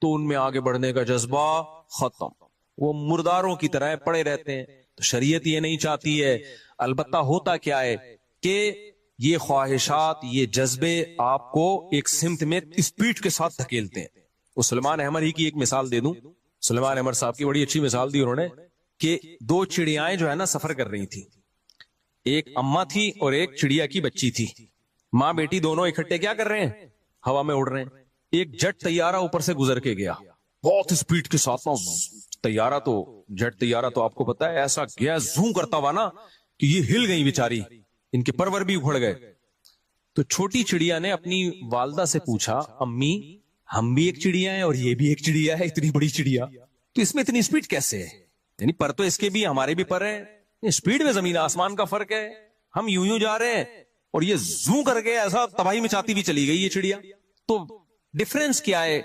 تو ان میں آگے بڑھنے کا جذبہ ختم, وہ مرداروں کی طرح پڑے رہتے ہیں. تو شریعت یہ نہیں چاہتی ہے. البتہ ہوتا کیا ہے کہ یہ خواہشات, یہ جذبے آپ کو ایک سمت میں اسپیڈ کے ساتھ دھکیلتے ہیں. وہ سلیمان احمد ہی کی ایک مثال دے دوں. سلیمان احمد صاحب کی بڑی اچھی مثال دی انہوں نے کہ دو چڑیائیں جو ہے نا سفر کر رہی تھی. ایک اماں تھی اور ایک چڑیا کی بچی تھی. ماں بیٹی دونوں اکٹھے کیا کر رہے ہیں, ہوا میں اڑ رہے ہیں. ایک جٹ طیارہ اوپر سے گزر کے گیا بہت اسپیڈ کے ساتھ. طیارہ تو جٹ طیارہ تو آپ کو پتا ہے ایسا گیا زوم کرتا ہوا نا کہ یہ ہل گئی بیچاری, ان کے پرور بھی اکھڑ گئے. تو چھوٹی چڑیا نے اپنی والدہ سے پوچھا, امی ہم بھی ایک چڑیا ہیں اور یہ بھی ایک چڑیا ہے, اتنی بڑی چڑیا, تو اس میں اتنی اسپیڈ کیسے ہے؟ یعنی پر تو اس کے بھی ہمارے بھی پر ہیں, اسپیڈ میں زمین آسمان کا فرق ہے. ہم یوں جا رہے ہیں اور یہ زوں کر کے ایسا تباہی میں چاہتی بھی چلی گئی یہ چڑیا. تو ڈفرنس کیا ہے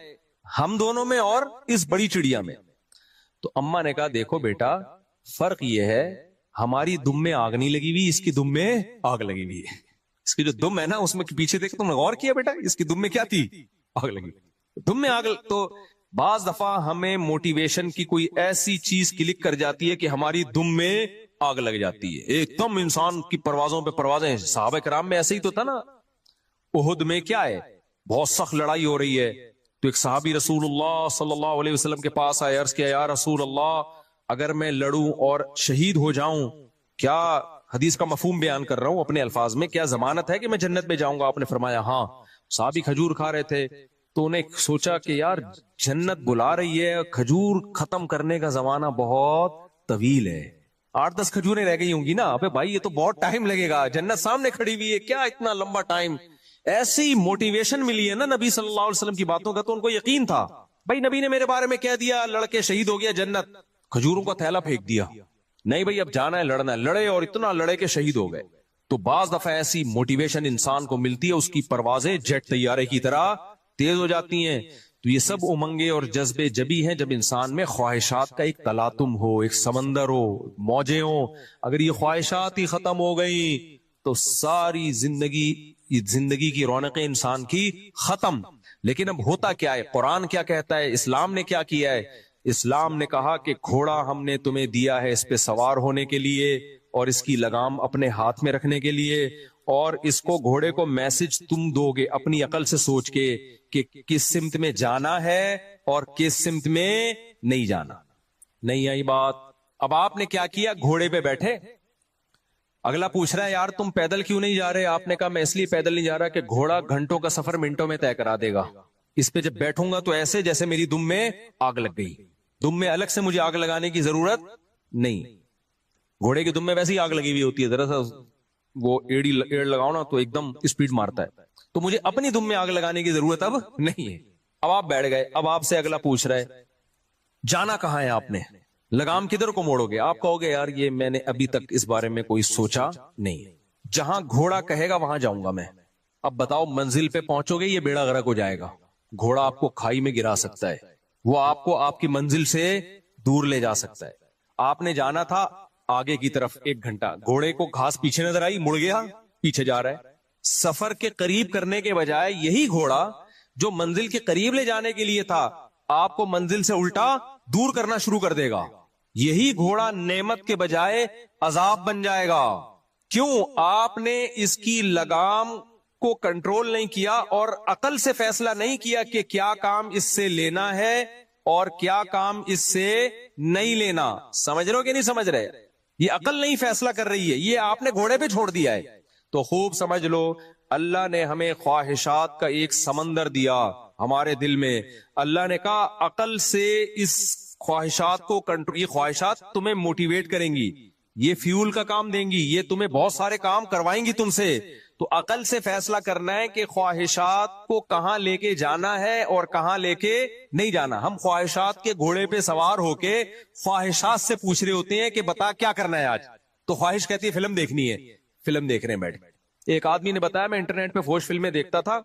ہم دونوں میں اور اس بڑی چڑیا میں؟ تو اماں نے کہا دیکھو بیٹا, فرق یہ ہے ہماری دم میں آگ نہیں لگی ہوئی, اس کی دم میں آگ لگی ہوئی ہے. اس کی جو دم ہے نا اس میں پیچھے دیکھ, تم نے غور کیا بیٹا اس کی دم میں کیا تھی؟ آگ لگی. دم میں آگ. تو بعض دفعہ ہمیں موٹیویشن کی کوئی ایسی چیز کلک کر جاتی ہے کہ ہماری دم میں آگ لگ جاتی ہے, ایک دم انسان کی پروازوں پہ پروازیں. صحابہ کرام میں ایسے ہی تو تھا نا. احد میں کیا ہے, بہت سخت لڑائی ہو رہی ہے, تو ایک صحابی رسول اللہ صلی اللہ علیہ وسلم کے پاس آئے, عرض کیا یا رسول اللہ اگر میں لڑوں اور شہید ہو جاؤں, کیا, حدیث کا مفہوم بیان کر رہا ہوں اپنے الفاظ میں, کیا ضمانت ہے کہ میں جنت میں جاؤں گا؟ آپ نے فرمایا ہاں. صحابی کھجور کھا رہے تھے تو انہیں سوچا کہ یار جنت بلا رہی ہے, کھجور ختم کرنے کا زمانہ بہت طویل ہے, 8-10 کھجوریں رہ گئی ہوں گی نا. ابے بھائی یہ تو بہت ٹائم لگے گا, جنت سامنے کھڑی ہوئی ہے, کیا اتنا لمبا ٹائم؟ ایسی موٹیویشن ملی ہے نا نبی صلی اللہ علیہ وسلم کی باتوں کا, تو ان کو یقین تھا بھائی نبی نے میرے بارے میں کہہ دیا لڑکے شہید ہو گیا جنت, کھجوروں کا تھیلا پھینک دیا. نہیں بھائی اب جانا ہے, لڑنا ہے, لڑے اور اتنا لڑے کہ شہید ہو گئے. تو بعض دفعہ ایسی موٹیویشن انسان کو ملتی ہے, اس کی پروازیں جیٹ طیارے کی طرح تیز ہو جاتی ہیں. تو یہ سب امنگیں اور جذبے جبھی ہیں جب انسان میں خواہشات کا ایک تلاطم ہو, ایک سمندر ہو, موجیں ہوں. اگر یہ خواہشات ہی ختم ہو گئی تو ساری زندگی کی رونقیں انسان کی ختم. لیکن اب ہوتا کیا ہے, قرآن کیا کہتا ہے, اسلام نے کیا کیا ہے؟ اسلام نے کہا کہ گھوڑا ہم نے تمہیں دیا ہے اس پہ سوار ہونے کے لیے اور اس کی لگام اپنے ہاتھ میں رکھنے کے لیے, اور اس کو گھوڑے کو میسج تم دو گے اپنی عقل سے سوچ کے کہ کس سمت میں جانا ہے اور کس سمت میں نہیں جانا. نہیں آئی بات؟ اب آپ نے کیا کیا, گھوڑے پہ بیٹھے. اگلا پوچھ رہا ہے یار تم پیدل کیوں نہیں جا رہے؟ آپ نے کہا میں اس لیے پیدل نہیں جا رہا کہ گھوڑا گھنٹوں کا سفر منٹوں میں طے کرا دے گا, اس پہ جب بیٹھوں گا تو ایسے جیسے میری دم میں آگ لگ گئی. دم میں الگ سے مجھے آگ لگانے کی ضرورت نہیں. گھوڑے کی دم میں ویسے ہی آگ لگی ہوئی ہوتی ہے, ذرا سا وہ ایڑ لگاؤ نا تو ایک دم اسپیڈ مارتا ہے, تو مجھے اپنی دم میں آگ لگانے کی ضرورت اب نہیں ہے. اب آپ بیٹھ گئے, اب آپ سے اگلا پوچھ رہا ہے جانا کہاں ہے, آپ نے لگام کدھر کو موڑو گے؟ آپ کہو گے یار یہ میں نے ابھی تک اس بارے میں کوئی سوچا نہیں, جہاں گھوڑا کہے گا وہاں جاؤں گا میں. اب بتاؤ منزل پہ پہنچو گے یہ بیڑا غرق ہو جائے گا, گھوڑا آپ کو کھائی میں گرا سکتا ہے, وہ آپ کو آپ کی منزل سے دور لے جا سکتا ہے. آپ نے جانا تھا آگے کی طرف 1 گھنٹہ, گھوڑے کو گھاس پیچھے نظر آئی, مڑ گیا, پیچھے جا رہا ہے. سفر کے قریب کرنے کے بجائے یہی گھوڑا جو منزل کے قریب لے جانے کے لیے تھا آپ کو منزل سے الٹا دور کرنا شروع کر دے گا. یہی گھوڑا نعمت کے بجائے عذاب بن جائے گا. کیوں؟ آپ نے اس کی لگام کو کنٹرول نہیں کیا اور عقل سے فیصلہ نہیں کیا کہ کیا کام اس سے لینا ہے اور کیا کام اس سے نہیں لینا. سمجھ رہے ہو کہ نہیں سمجھ رہے؟ یہ عقل نہیں فیصلہ کر رہی ہے, یہ آپ نے گھوڑے پہ چھوڑ دیا ہے. تو خوب سمجھ لو, اللہ نے ہمیں خواہشات کا ایک سمندر دیا ہمارے دل میں. اللہ نے کہا عقل سے اس خواہشات کو کنٹرول, یہ خواہشات تمہیں موٹیویٹ کریں گی, یہ فیول کا کام دیں گی, یہ تمہیں بہت سارے کام کروائیں گی تم سے, تو عقل سے فیصلہ کرنا ہے کہ خواہشات کو کہاں لے کے جانا ہے اور کہاں لے کے نہیں جانا. ہم خواہشات کے گھوڑے پہ سوار ہو کے خواہشات سے پوچھ رہے ہوتے ہیں کہ بتا کیا کرنا ہے آج. تو خواہش کہتی ہے فلم دیکھنی ہے, فلم دیکھ رہے ہیں بیٹھ. ایک آدمی نے بتایا میں انٹرنیٹ پہ فوش فلمیں دیکھتا تھا,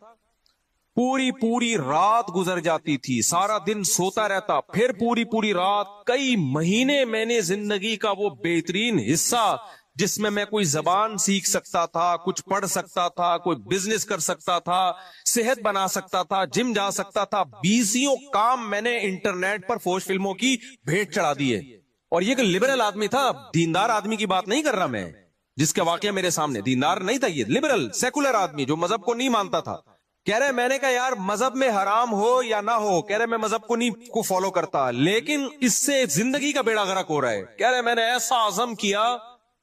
پوری رات گزر جاتی تھی, سارا دن سوتا رہتا, پھر پوری رات, کئی مہینے میں نے زندگی کا وہ بہترین حصہ جس میں میں کوئی زبان سیکھ سکتا تھا, کچھ پڑھ سکتا تھا, کوئی بزنس کر سکتا تھا, صحت بنا سکتا تھا, جم جا سکتا تھا, 20 کام میں نے انٹرنیٹ پر فوش فلموں کی بھیٹ چڑھا دی ہے. اور یہ کہ لبرل آدمی تھا, دیندار آدمی کی بات نہیں کر رہا میں, جس کا واقعہ میرے سامنے دیندار نہیں تھا, یہ لبرل سیکولر آدمی جو مذہب کو نہیں مانتا تھا. کہہ رہے میں نے کہا یار مذہب میں حرام ہو یا نہ ہو, کہہ رہے میں مذہب کو نہیں کو فالو کرتا, لیکن اس سے زندگی کا بیڑا غرق ہو رہا ہے. کہہ رہے میں نے ایسا عزم کیا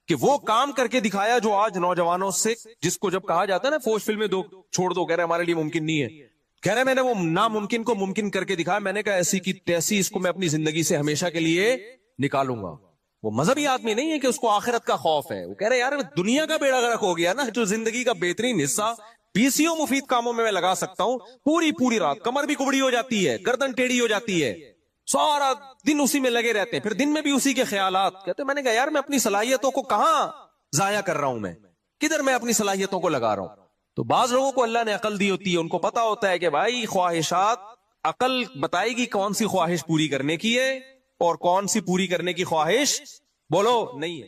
کہ وہ کام کر کے دکھایا جو آج نوجوانوں سے, جس کو جب کہا جاتا ہے نا فوش فلمیں دو چھوڑ دو, کہہ رہے ہمارے لیے ممکن نہیں ہے. کہہ رہے میں نے وہ ناممکن کو ممکن کر کے دکھایا. میں نے کہا ایسی کی تیسی اس کو میں اپنی زندگی سے ہمیشہ کے لیے نکالوں گا. وہ مذہبی آدمی نہیں ہے کہ اس کو آخرت کا خوف ہے, وہ کہہ رہے یار دنیا کا بیڑا غرق ہو گیا نا, جو زندگی کا بہترین حصہ 20 مفید کاموں میں لگا سکتا ہوں, پوری رات کمر بھی کبڑی ہو جاتی ہے, گردن ٹیڑھی ہو جاتی ہے, سارا دن اسی میں لگے رہتے ہیں, پھر دن میں بھی اسی کے خیالات. کہتے میں نے کہا یار میں اپنی صلاحیتوں کو کہاں ضائع کر رہا ہوں, میں کدھر میں اپنی صلاحیتوں کو لگا رہا ہوں. تو بعض لوگوں کو اللہ نے عقل دی ہوتی ہے, ان کو پتا ہوتا ہے کہ بھائی خواہشات, عقل بتائے گی کون سی خواہش پوری کرنے کی ہے اور کون سی پوری کرنے کی خواہش بولو نہیں ہے.